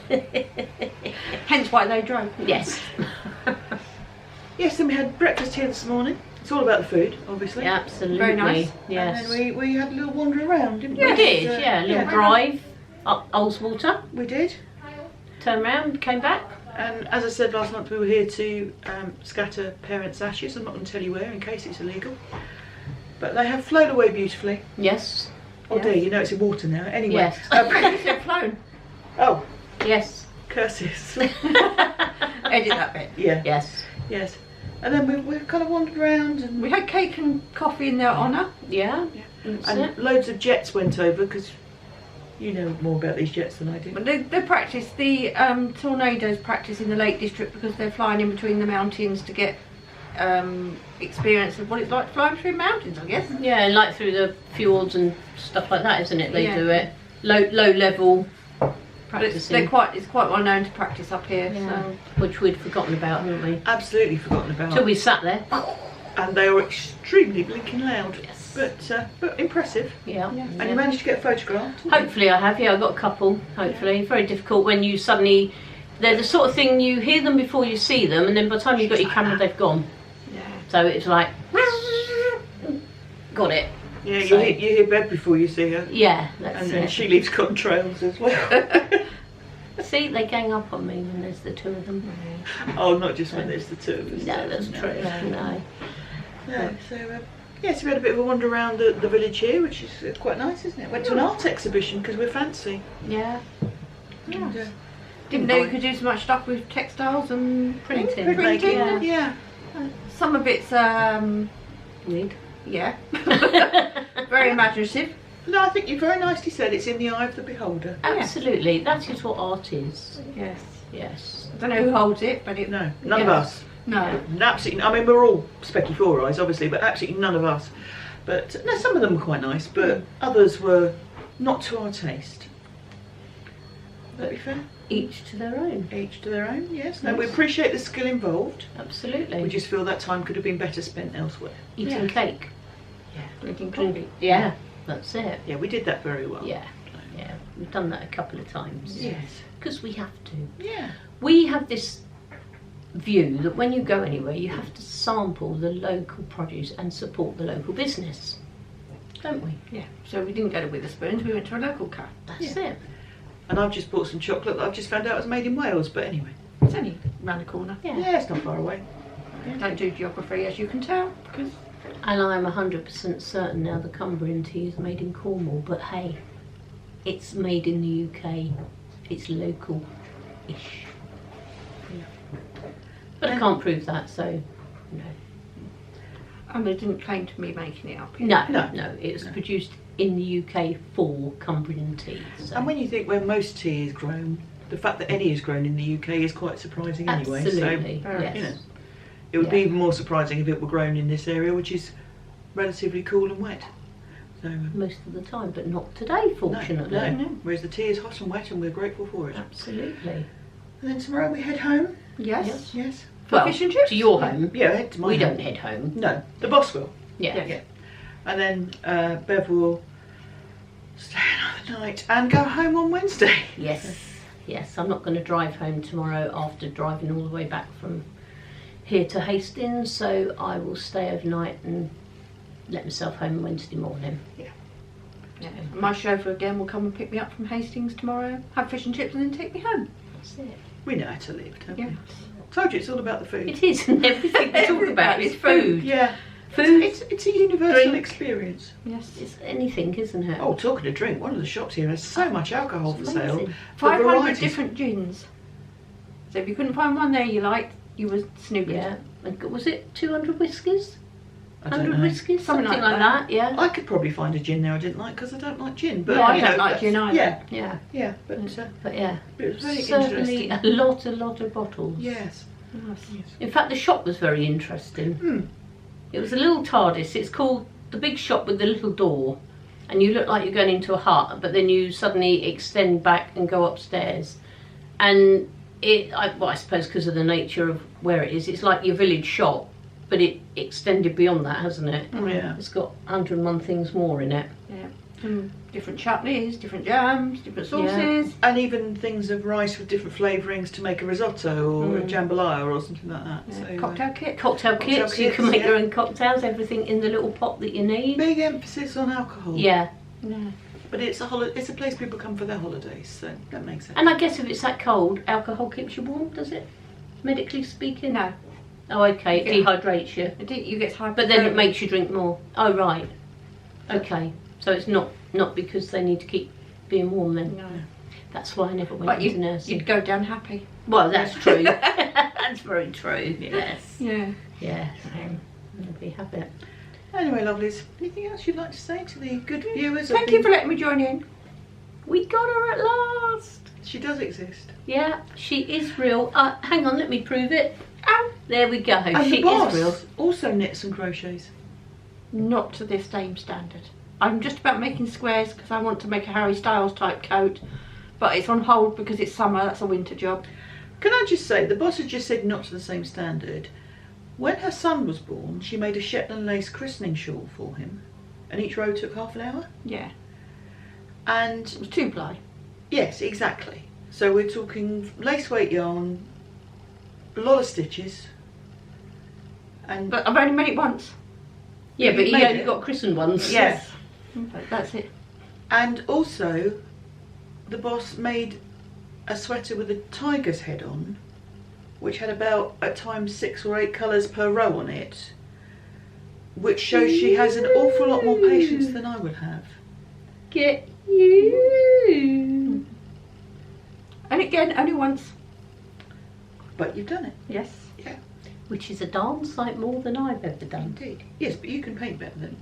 we go. Hence why they drove. Yes. Yes, and we had breakfast here this morning. It's all about the food, obviously. Yeah, absolutely. Very nice. Yes. And then we had a little wander around, didn't we? We did, a little drive up Ullswater, We did. turned round, came back. And as I said last month, we were here to scatter parents' ashes. I'm not going to tell you where in case it's illegal. But they have flown away beautifully. Yes. Oh dear, you know it's in water now. Anyway. Yes. You said flown. Oh, Yes. curses. Edit that bit. Yeah. Yes. Yes. And then we kind of wandered around and We had cake and coffee in their honour. Yeah. and That's it. loads of jets went over because you know more about these jets than I do. But they practice, the tornadoes practice in the Lake District because they're flying in between the mountains to get experience of what it's like flying through mountains, I guess. Yeah, like through the fjords and stuff like that, isn't it? They Yeah. do it. Low level But it's practicing. quite well known to practice up here. Yeah. So Which we'd forgotten about, hadn't we? Absolutely forgotten about. Till we sat there. And they are extremely blinking loud. Yes. But impressive. Yeah. And you managed to get a photograph. didn't you? Hopefully I have, yeah, I've got a couple, hopefully. Very difficult when you suddenly, they're the sort of thing you hear them before you see them, and then by the time you've got your camera they've gone. yeah. So it's like, got it. Yeah, So- you hear Bev before you see her. Yeah, that's And it. she leaves cotton trails as well. See, they gang up on me when there's the two of them. Oh, not just when there's the two of us. No, that's true, no. No, so, yes, we had a bit of a wander around the village here, which is quite nice, isn't it? Went to an art exhibition because we're fancy. Yeah. And, Didn't know you could do so much stuff with textiles and Printing. printmaking, Yeah. yeah. Some of it's Weird. yeah, very imaginative. No, I think you very nicely said it's in the eye of the beholder. Absolutely, that is what art is. Yes. Yes. I don't know who holds it, but it No, none of Yeah. us. no. Absolutely. I mean, we're all specky four eyes, obviously, but absolutely none of us. But no, some of them were quite nice, but others were not to our taste. Would that be fair? Each to their own. Each to their own, yes. No, we appreciate the skill involved. Absolutely. We just feel that time could have been better spent elsewhere. Eating cake. Drinking coffee. Yeah, that's it. Yeah, we did that very well. Yeah, yeah. We've done that a couple of times. Yes. Because we have to. Yeah. We have this view that when you go anywhere, you have to sample the local produce and support the local business. Don't we? Yeah. So we didn't go to Witherspoons. We went to a local cafe. That's it. And I've just bought some chocolate that I've just found out was made in Wales, but anyway. It's only round the corner. Yeah. Yeah, it's not far away. I don't do geography, as you can tell, because... And I'm 100% certain now the Cumbrian tea is made in Cornwall, but hey, it's made in the UK. It's local-ish. But I can't prove that, so no. And they didn't claim to be making it up. No, it was produced in the UK for Cumbrian tea. So. And when you think where most tea is grown, the fact that any is grown in the UK is quite surprising anyway. Absolutely, So, yes. you know, it would be even more surprising if it were grown in this area, which is relatively cool and wet. So, most of the time, but not today, fortunately. No. Whereas the tea is hot and wet, and we're grateful for it. Absolutely. And then tomorrow we head home. Yes. Yes. Well, fish and chips? to your home. Yeah, head to my We home. don't head home. No, the boss will. Yeah. Yeah. And then Bev will stay another night and go home on Wednesday. Yes. Yes, I'm not going to drive home tomorrow after driving all the way back from here to Hastings, so I will stay overnight and let myself home Wednesday morning. Yeah. My chauffeur again will come and pick me up from Hastings tomorrow, have fish and chips, and then take me home. That's it. We know how to live, don't Yeah. we? Told you it's all about the food. It is, and everything we talk about is food. Yeah. Food, It's a universal drink. experience. Yes. it's anything, isn't it? Oh, talking of drink, one of the shops here has so much alcohol for It's sale. amazing. For 500 varieties. different gins. So if you couldn't find one there you liked, you were snooping. Yeah. And was it 200 whiskies? I don't 100 know. whiskies? Something Something like like that, yeah. I could probably find a gin there I didn't like because I don't like gin. But No, I you don't know, like gin either. Yeah, Yeah. yeah, but Yeah, it was very certainly interesting. a lot of bottles. Yes. Yes. In fact, the shop was very interesting. Hmm. It was a little TARDIS. It's called the big shop with the little door, and you look like you're going into a hut, but then you suddenly extend back and go upstairs. And I suppose because of the nature of where it is, it's like your village shop, but it extended beyond that, hasn't it? Yeah. It's got 101 things more in it. Yeah. Different chutneys, different jams, different sauces. And even things of rice with different flavourings to make a risotto or a jambalaya or something like that. Yeah. So, Cocktail kit. Cocktail kits, you kits, can make yeah. your own cocktails, everything in the little pot that you need. big emphasis on alcohol. Yeah. Yeah. But it's a place people come for their holidays, so that makes sense. And I guess if it's that cold, alcohol keeps you warm, does it? Medically speaking? No. Oh, okay, it Yeah. dehydrates you. You get hyper. But then it makes you drink more. Oh, right. Okay. So it's not because they need to keep being warm then. No. That's why I never went But into nursing. you'd go down happy. Well, that's true. That's very true. Yes. Yeah. Yes. I'd be happy. Anyway, lovelies, anything else you'd like to say to the good viewers? Thank you for letting me join in. We got her at last. She does exist. Yeah, she is real. Hang on, let me prove it. Ow. There we go. And She the boss is real. also knits and crochets. Not to this same standard. I'm just about making squares because I want to make a Harry Styles type coat, but it's on hold because it's summer. That's a winter job. Can I just say, the boss has just said not to the same standard. When her son was born, she made a Shetland lace christening shawl for him, and each row took half an hour. Yeah. And It was 2-ply. yes, exactly. So we're talking lace weight yarn, a lot of stitches, and But I've only made it once. Yeah, You but he made only it. got christened once. yes. But that's it. And also, the boss made a sweater with a tiger's head on, which had about at times 6 or 8 colours per row on it, which shows she has an awful lot more patience than I would have. Get you. And again, only once. But you've done it. Yes. Yeah, Which is a darn sight more than I've ever done. indeed. Yes, but you can paint better than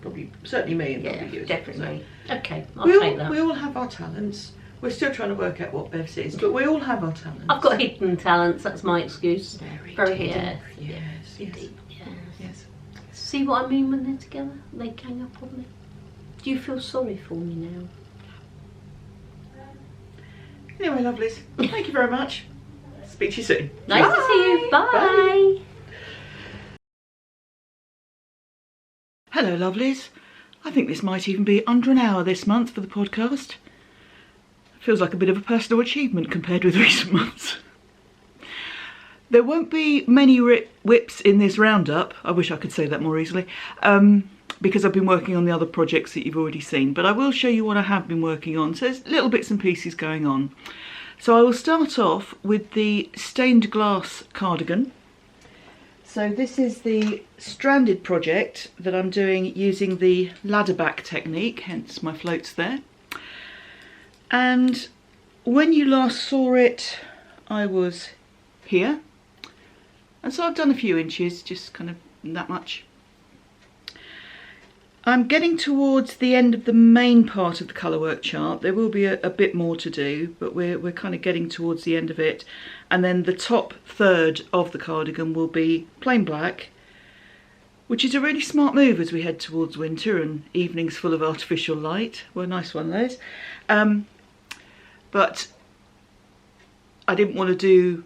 certainly me and Yeah, probably you. definitely. Okay, So I'll we take that. all have our talents. We're still trying to work out what Bev's is, but we all have our talents. I've got hidden talents, that's my excuse. Very hidden. Yes, Yes, yes, indeed, yes. yes. See what I mean when they're together? They gang up on me. Do you feel sorry for me now? Anyway, lovelies, thank you very much. Speak to you soon. Nice to see you. Bye. Bye. Hello, lovelies. I think this might even be under an hour this month for the podcast. Feels like a bit of a personal achievement compared with recent months. There won't be many whips in this roundup. I wish I could say that more easily. Because I've been working on the other projects that you've already seen. But I will show you what I have been working on. So there's little bits and pieces going on. So I will start off with the stained glass cardigan. So this is the stranded project that I'm doing using the ladder back technique, hence my floats there. And when you last saw it, I was here. And so I've done a few inches, just kind of that much. I'm getting towards the end of the main part of the colourwork chart. There will be a bit more to do, but we're kind of getting towards the end of it. And then the top third of the cardigan will be plain black, which is a really smart move as we head towards winter and evenings full of artificial light. Well, a nice one, those. But I didn't want to do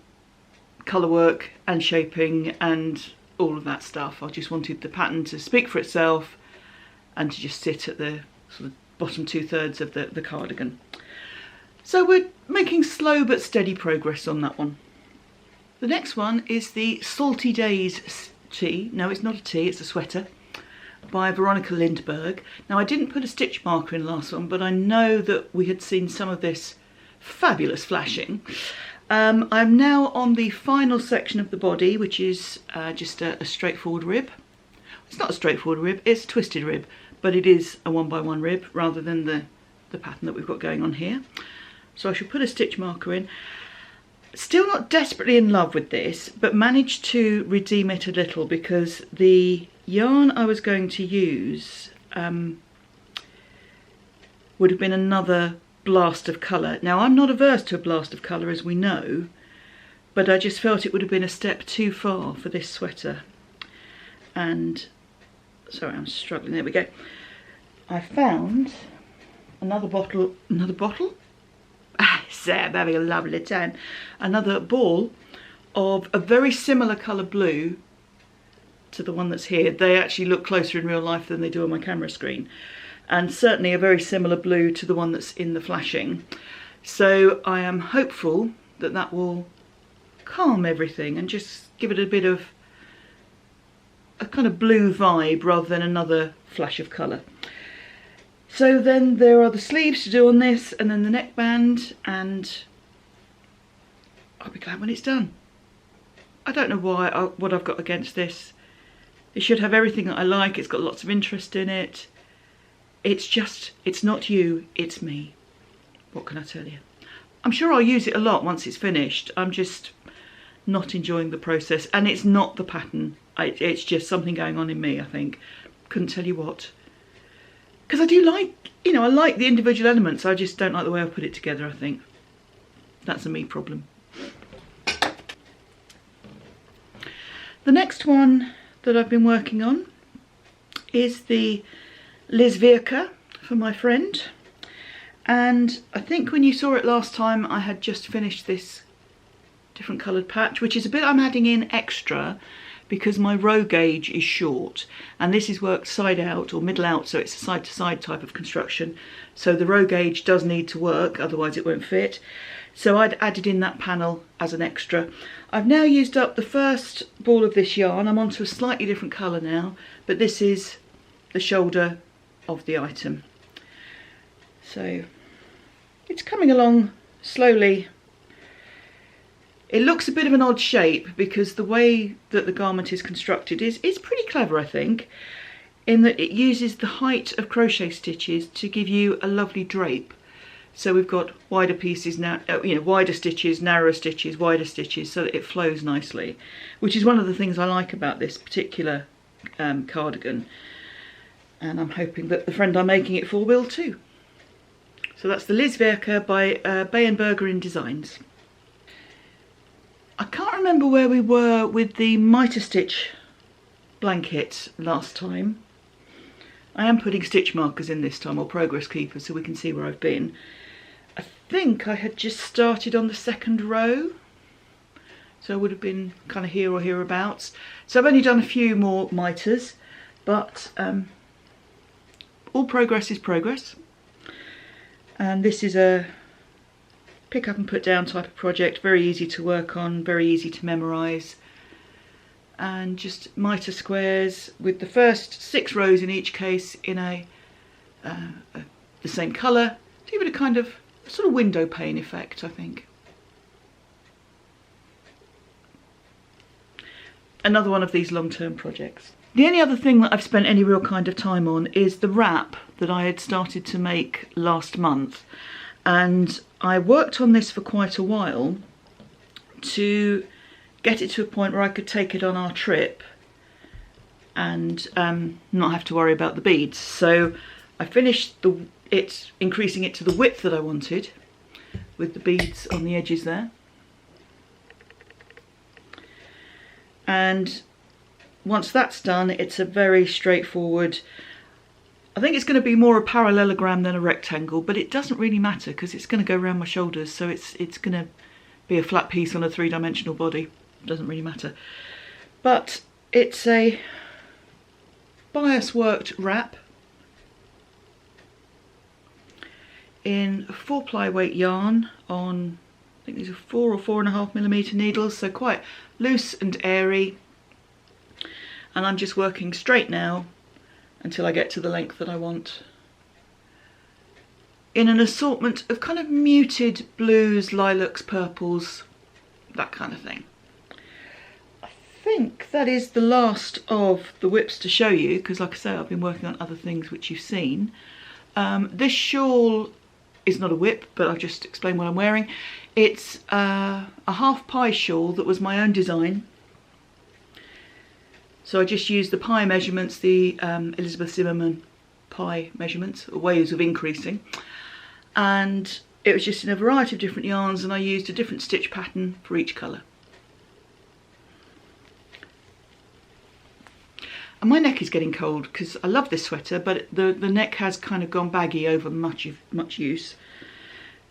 colourwork and shaping and all of that stuff. I just wanted the pattern to speak for itself and to just sit at the sort of bottom 2/3 of the cardigan. So we're making slow but steady progress on that one. The next one is the Salty Days tee. No, it's not a tee, it's a sweater, by Veronica Lindberg. Now, I didn't put a stitch marker in last one, but I know that we had seen some of this fabulous flashing. I'm now on the final section of the body, which is just a straightforward rib. It's not a straightforward rib, it's a twisted rib, but it is a 1x1 rib rather than the pattern that we've got going on here. So I should put a stitch marker in. Still not desperately in love with this, but managed to redeem it a little because the yarn I was going to use would have been another blast of colour. Now, I'm not averse to a blast of colour, as we know, but I just felt it would have been a step too far for this sweater. And sorry, I'm struggling. There we go. I found another bottle. So I'm having a lovely time. Another ball of a very similar colour blue to the one that's here. They actually look closer in real life than they do on my camera screen. And certainly a very similar blue to the one that's in the flashing. So I am hopeful that that will calm everything and just give it a bit of a kind of blue vibe rather than another flash of colour. So then there are the sleeves to do on this, and then the neckband, and I'll be glad when it's done. I don't know what I've got against this. It should have everything that I like. It's got lots of interest in it. It's just, it's not you, it's me. What can I tell you? I'm sure I'll use it a lot once it's finished. I'm just not enjoying the process, and it's not the pattern. It's just something going on in me, I think. Couldn't tell you what. Because I do like, you know, I like the individual elements. I just don't like the way I put it together, I think. That's a me problem. The next one that I've been working on is the Lesley for my friend. And I think when you saw it last time, I had just finished this different coloured patch, which is a bit I'm adding in extra because my row gauge is short, and this is worked side out or middle out, so it's a side to side type of construction, so the row gauge does need to work, otherwise it won't fit. So I'd added in that panel as an extra. I've now used up the first ball of this yarn. I'm onto a slightly different colour now, but this is the shoulder of the item. So it's coming along slowly. It looks a bit of an odd shape because the way that the garment is constructed is pretty clever, I think, in that it uses the height of crochet stitches to give you a lovely drape. So we've got wider pieces now, you know, wider stitches, narrower stitches, wider stitches, so that it flows nicely, which is one of the things I like about this particular cardigan. And I'm hoping that the friend I'm making it for will too. So that's the Lesley by Björk in Designs. I can't remember where we were with the miter stitch blanket last time. I am putting stitch markers in this time, or progress keepers, so we can see where I've been. I think I had just started on the second row, so I would have been kind of here or hereabouts. So I've only done a few more miters, but all progress is progress. And this is a pick up and put down type of project, very easy to work on, very easy to memorise, and just miter squares with the first 6 rows in each case in the same colour to give it a kind of sort of window pane effect, I think. another one of these long-term projects. The only other thing that I've spent any real kind of time on is the wrap that I had started to make last month. And I worked on this for quite a while to get it to a point where I could take it on our trip and not have to worry about the beads. So I finished it, increasing it to the width that I wanted, with the beads on the edges there. And once that's done, it's a very straightforward, I think it's going to be more a parallelogram than a rectangle, but it doesn't really matter because it's going to go around my shoulders, so it's going to be a flat piece on a three-dimensional body. It doesn't really matter. But it's a bias worked wrap in 4-ply weight yarn on, I think these are 4 or 4.5mm needles, so quite loose and airy. And I'm just working straight now until I get to the length that I want, in an assortment of kind of muted blues, lilacs, purples, that kind of thing. I think that is the last of the whips to show you, because like I say, I've been working on other things which you've seen. This shawl is not a whip, but I'll just explain what I'm wearing. It's a half pie shawl that was my own design. So I just used the pie measurements, the Elizabeth Zimmerman pie measurements, or ways of increasing. And it was just in a variety of different yarns, and I used a different stitch pattern for each colour. And my neck is getting cold because I love this sweater, but the neck has kind of gone baggy over much use.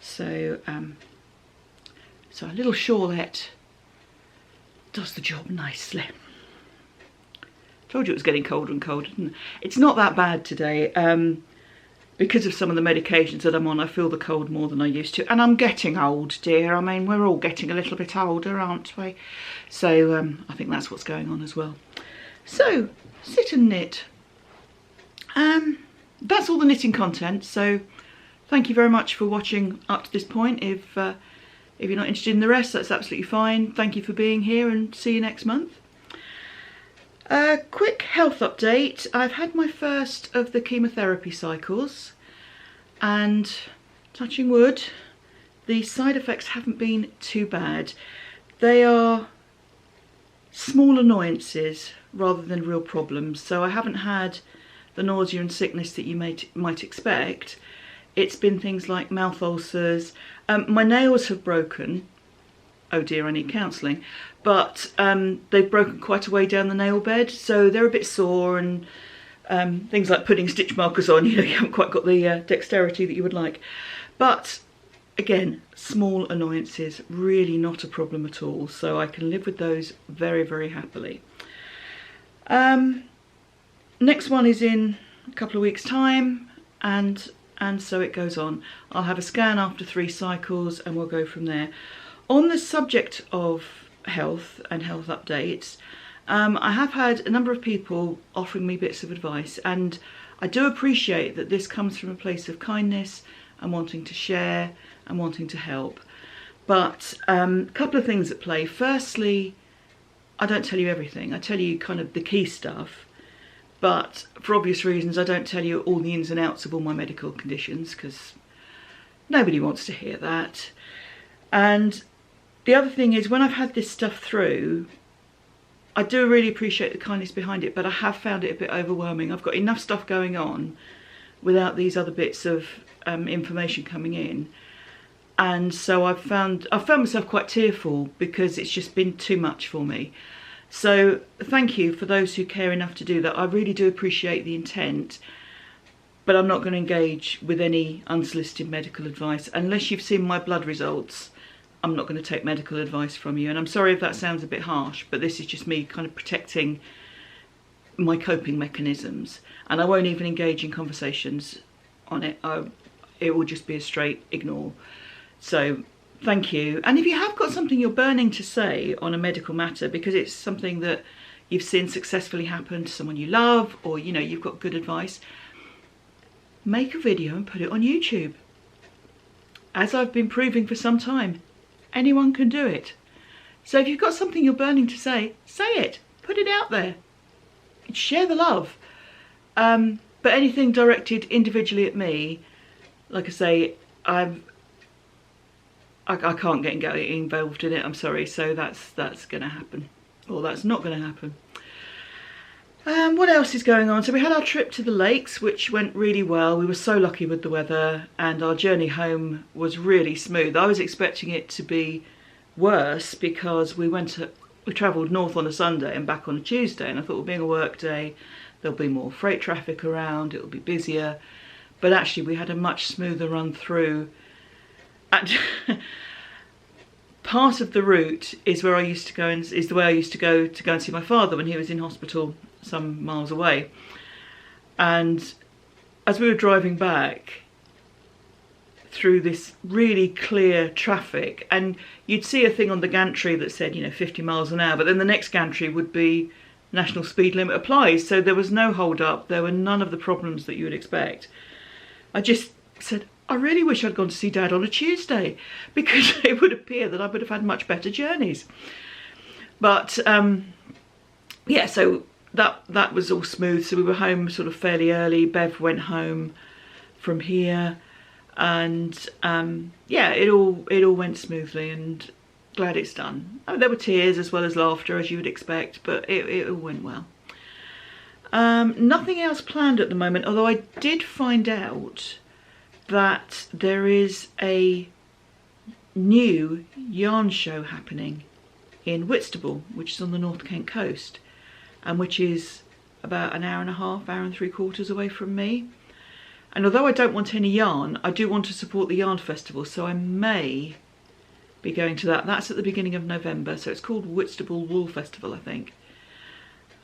So, so a little shawlette does the job nicely. Told you it was getting colder and colder, didn't it? It's not that bad today. Because of some of the medications that I'm on, I feel the cold more than I used to. And I'm getting old, dear. I mean, we're all getting a little bit older, aren't we? So I think that's what's going on as well. So, sit and knit. That's all the knitting content. So, thank you very much for watching up to this point. If you're not interested in the rest, that's absolutely fine. Thank you for being here, and see you next month. A quick health update. I've had my first of the chemotherapy cycles, and touching wood, the side effects haven't been too bad. They are small annoyances rather than real problems, so I haven't had the nausea and sickness that you might expect. It's been things like mouth ulcers. My nails have broken. Oh dear, I need counselling. But they've broken quite a way down the nail bed, so they're a bit sore, and things like putting stitch markers on, you know, you haven't quite got the dexterity that you would like. But again, small annoyances, really not a problem at all, so I can live with those very, very happily. Next one is in a couple of weeks' time, and so it goes on. I'll have a scan after 3 cycles, and we'll go from there. On the subject of health and health updates, I have had a number of people offering me bits of advice, and I do appreciate that this comes from a place of kindness and wanting to share and wanting to help. But a couple of things at play. Firstly, I don't tell you everything. I tell you kind of the key stuff, but for obvious reasons I don't tell you all the ins and outs of all my medical conditions, because nobody wants to hear that. And the other thing is, when I've had this stuff through, I do really appreciate the kindness behind it, but I have found it a bit overwhelming. I've got enough stuff going on without these other bits of information coming in. And so I've found myself quite tearful because it's just been too much for me. So thank you for those who care enough to do that. I really do appreciate the intent, but I'm not going to engage with any unsolicited medical advice. Unless you've seen my blood results, I'm not going to take medical advice from you. And I'm sorry if that sounds a bit harsh, but this is just me kind of protecting my coping mechanisms. And I won't even engage in conversations on it. It will just be a straight ignore. So thank you. And if you have got something you're burning to say on a medical matter, because it's something that you've seen successfully happen to someone you love, or you know, you've got good advice, make a video and put it on YouTube. As I've been proving for some time, anyone can do it. So if you've got something you're burning to say it. put it out there. Share the love. But anything directed individually at me, like I say, I can't get involved in it, I'm sorry, so that's going to happen. Or that's not going to happen. What else is going on? So we had our trip to the lakes, which went really well. We were so lucky with the weather, and our journey home was really smooth. I was expecting it to be worse because we travelled north on a Sunday and back on a Tuesday, and I thought, well, being a work day, there'll be more freight traffic around, it'll be busier. But actually we had a much smoother run through. And part of the route is where I used to go, and is the way I used to go and see my father when he was in hospital some miles away. And as we were driving back through this really clear traffic, and you'd see a thing on the gantry that said, you know, 50 miles an hour, but then the next gantry would be national speed limit applies, so there was no hold up, there were none of the problems that you would expect. I just said, I really wish I'd gone to see Dad on a Tuesday, because it would appear that I would have had much better journeys. But yeah, so that was all smooth. So we were home sort of fairly early. Bev went home from here, and yeah, it all went smoothly, and glad it's done. I mean, there were tears as well as laughter, as you would expect, but it all went well. Nothing else planned at the moment, although I did find out that there is a new yarn show happening in Whistable, which is on the North Kent coast, and which is about an hour and a half, hour and 3/4 away from me. And although I don't want any yarn, I do want to support the yarn festival, so I may be going to that. That's at the beginning of November, so it's called Whistable Wool Festival, I think.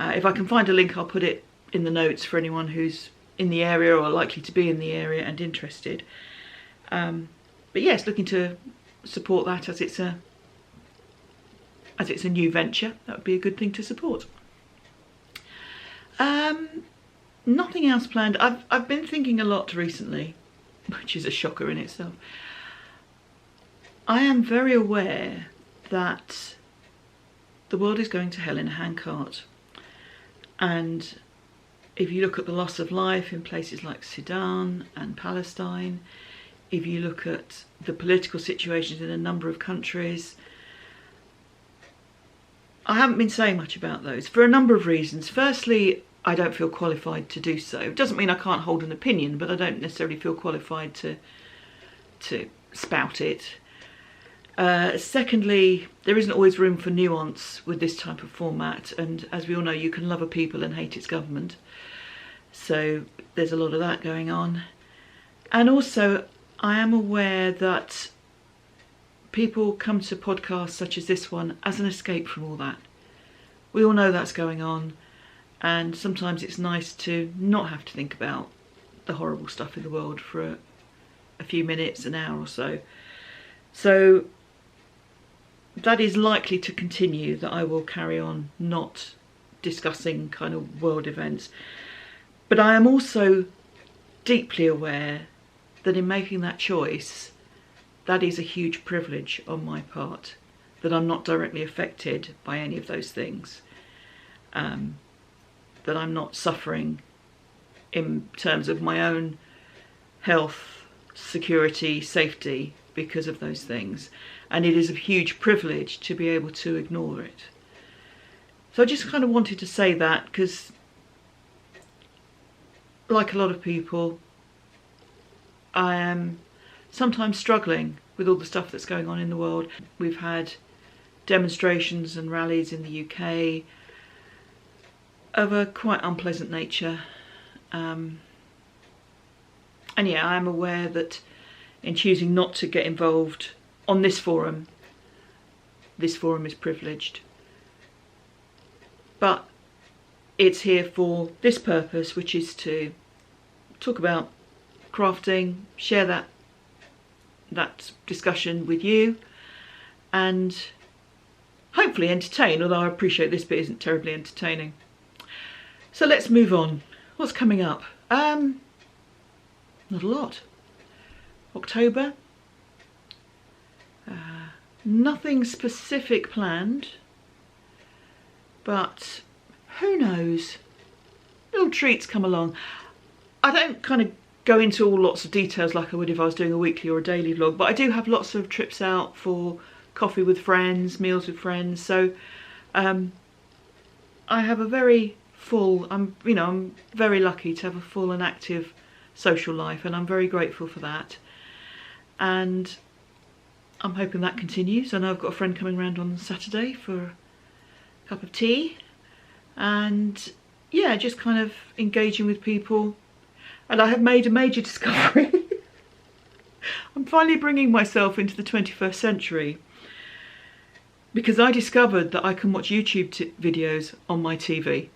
If I can find a link, I'll put it in the notes for anyone who's in the area or likely to be in the area and interested. But yes, looking to support that as it's a new venture. That would be a good thing to support. Nothing else planned. I've been thinking a lot recently, which is a shocker in itself. I am very aware that the world is going to hell in a handcart, and if you look at the loss of life in places like Sudan and Palestine, if you look at the political situations in a number of countries, I haven't been saying much about those for a number of reasons. Firstly, I don't feel qualified to do so. It doesn't mean I can't hold an opinion, but I don't necessarily feel qualified to spout it. Secondly, there isn't always room for nuance with this type of format, and as we all know, you can love a people and hate its government. So there's a lot of that going on. And also, I am aware that people come to podcasts such as this one as an escape from all that. We all know that's going on, and sometimes it's nice to not have to think about the horrible stuff in the world for a few minutes, an hour or so. So that is likely to continue, that I will carry on not discussing kind of world events. But I am also deeply aware that in making that choice, that is a huge privilege on my part, that I'm not directly affected by any of those things, that I'm not suffering in terms of my own health, security, safety because of those things. And it is a huge privilege to be able to ignore it. So I just kind of wanted to say that, because like a lot of people, I am sometimes struggling with all the stuff that's going on in the world. We've had demonstrations and rallies in the UK of a quite unpleasant nature. And yeah, I'm aware that in choosing not to get involved on this forum is privileged. But it's here for this purpose, which is to talk about crafting, share that discussion with you, and hopefully entertain, although I appreciate this bit isn't terribly entertaining. So let's move on. What's coming up? Not a lot. October. Nothing specific planned, but who knows? Little treats come along. I don't kind of go into all lots of details like I would if I was doing a weekly or a daily vlog, but I do have lots of trips out for coffee with friends, meals with friends. So I have a very full, I'm very lucky to have a full and active social life, and I'm very grateful for that. And I'm hoping that continues. I know I've got a friend coming around on Saturday for a cup of tea, and yeah, just kind of engaging with people. And I have made a major discovery. I'm finally bringing myself into the 21st century, because I discovered that I can watch YouTube videos on my TV.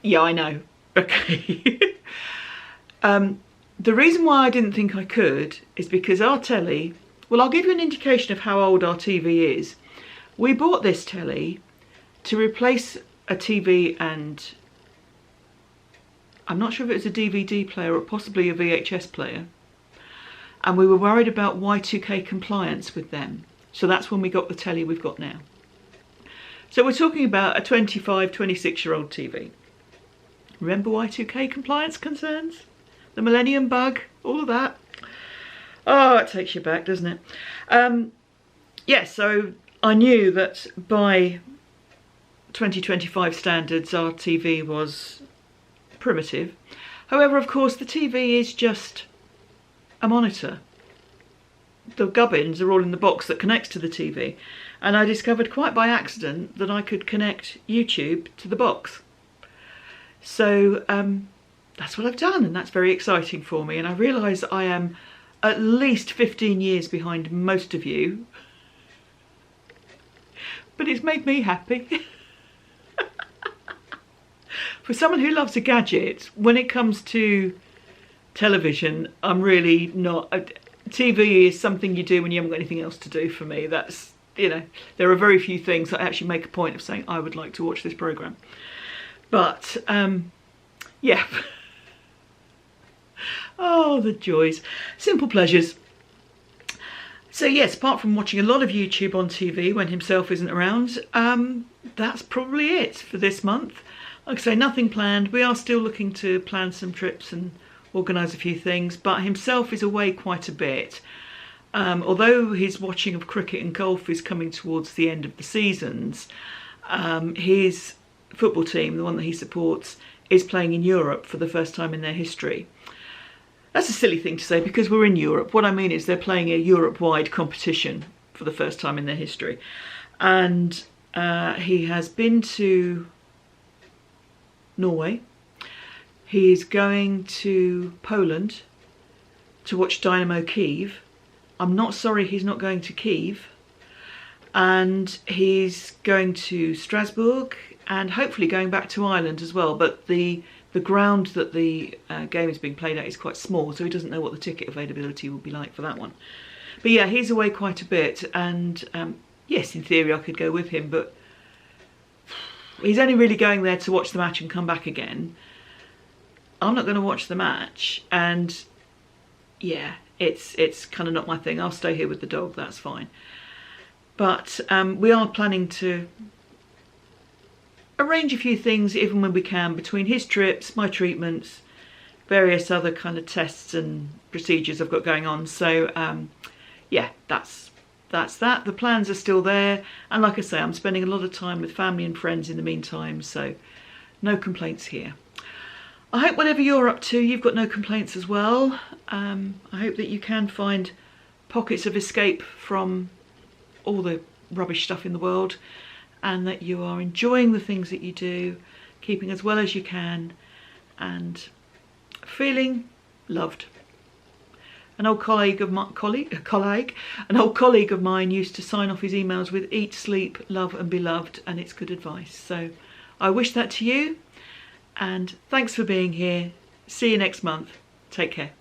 Yeah, I know. Okay. The reason why I didn't think I could is because our telly, well, I'll give you an indication of how old our TV is. We bought this telly to replace a TV, and I'm not sure if it was a DVD player or possibly a VHS player. And we were worried about Y2K compliance with them. So that's when we got the telly we've got now. So we're talking about a 25, 26-year-old TV. Remember Y2K compliance concerns? The Millennium Bug, all of that. Oh, it takes you back, doesn't it? Yeah, so I knew that by 2025 standards, our TV was primitive. However, of course, the TV is just a monitor. The gubbins are all in the box that connects to the TV. And I discovered quite by accident that I could connect YouTube to the box. So that's what I've done, and that's very exciting for me. And I realise I am at least 15 years behind most of you, but it's made me happy. For someone who loves a gadget, when it comes to television, I'm really not. TV is something you do when you haven't got anything else to do for me. That's, you know, there are very few things that actually make a point of saying I would like to watch this programme. But yeah. Oh, the joys. Simple pleasures. So yes, apart from watching a lot of YouTube on TV when himself isn't around, that's probably it for this month. Like I say, nothing planned. We are still looking to plan some trips and organise a few things, but himself is away quite a bit. Although his watching of cricket and golf is coming towards the end of the seasons, his football team, the one that he supports, is playing in Europe for the first time in their history. That's a silly thing to say because we're in Europe. What I mean is they're playing a Europe-wide competition for the first time in their history. And he has been to Norway. He is going to Poland to watch Dynamo Kyiv. I'm not sorry he's not going to Kyiv. And he's going to Strasbourg and hopefully going back to Ireland as well. But the ground that the game is being played at is quite small, so he doesn't know what the ticket availability will be like for that one. But yeah, he's away quite a bit, and yes, in theory I could go with him, but he's only really going there to watch the match and come back again. I'm not going to watch the match, and yeah, it's kind of not my thing. I'll stay here with the dog, that's fine. But we are planning to arrange a few things even when we can between his trips, my treatments, various other kind of tests and procedures I've got going on. So yeah, that's that. The plans are still there, and like I say, I'm spending a lot of time with family and friends in the meantime, so no complaints here. I hope whatever you're up to, you've got no complaints as well. I hope that you can find pockets of escape from all the rubbish stuff in the world, and that you are enjoying the things that you do, keeping as well as you can, and feeling loved. An old colleague of mine used to sign off his emails with "Eat, sleep, love and be loved," and it's good advice. So I wish that to you, and thanks for being here. See you next month. Take care.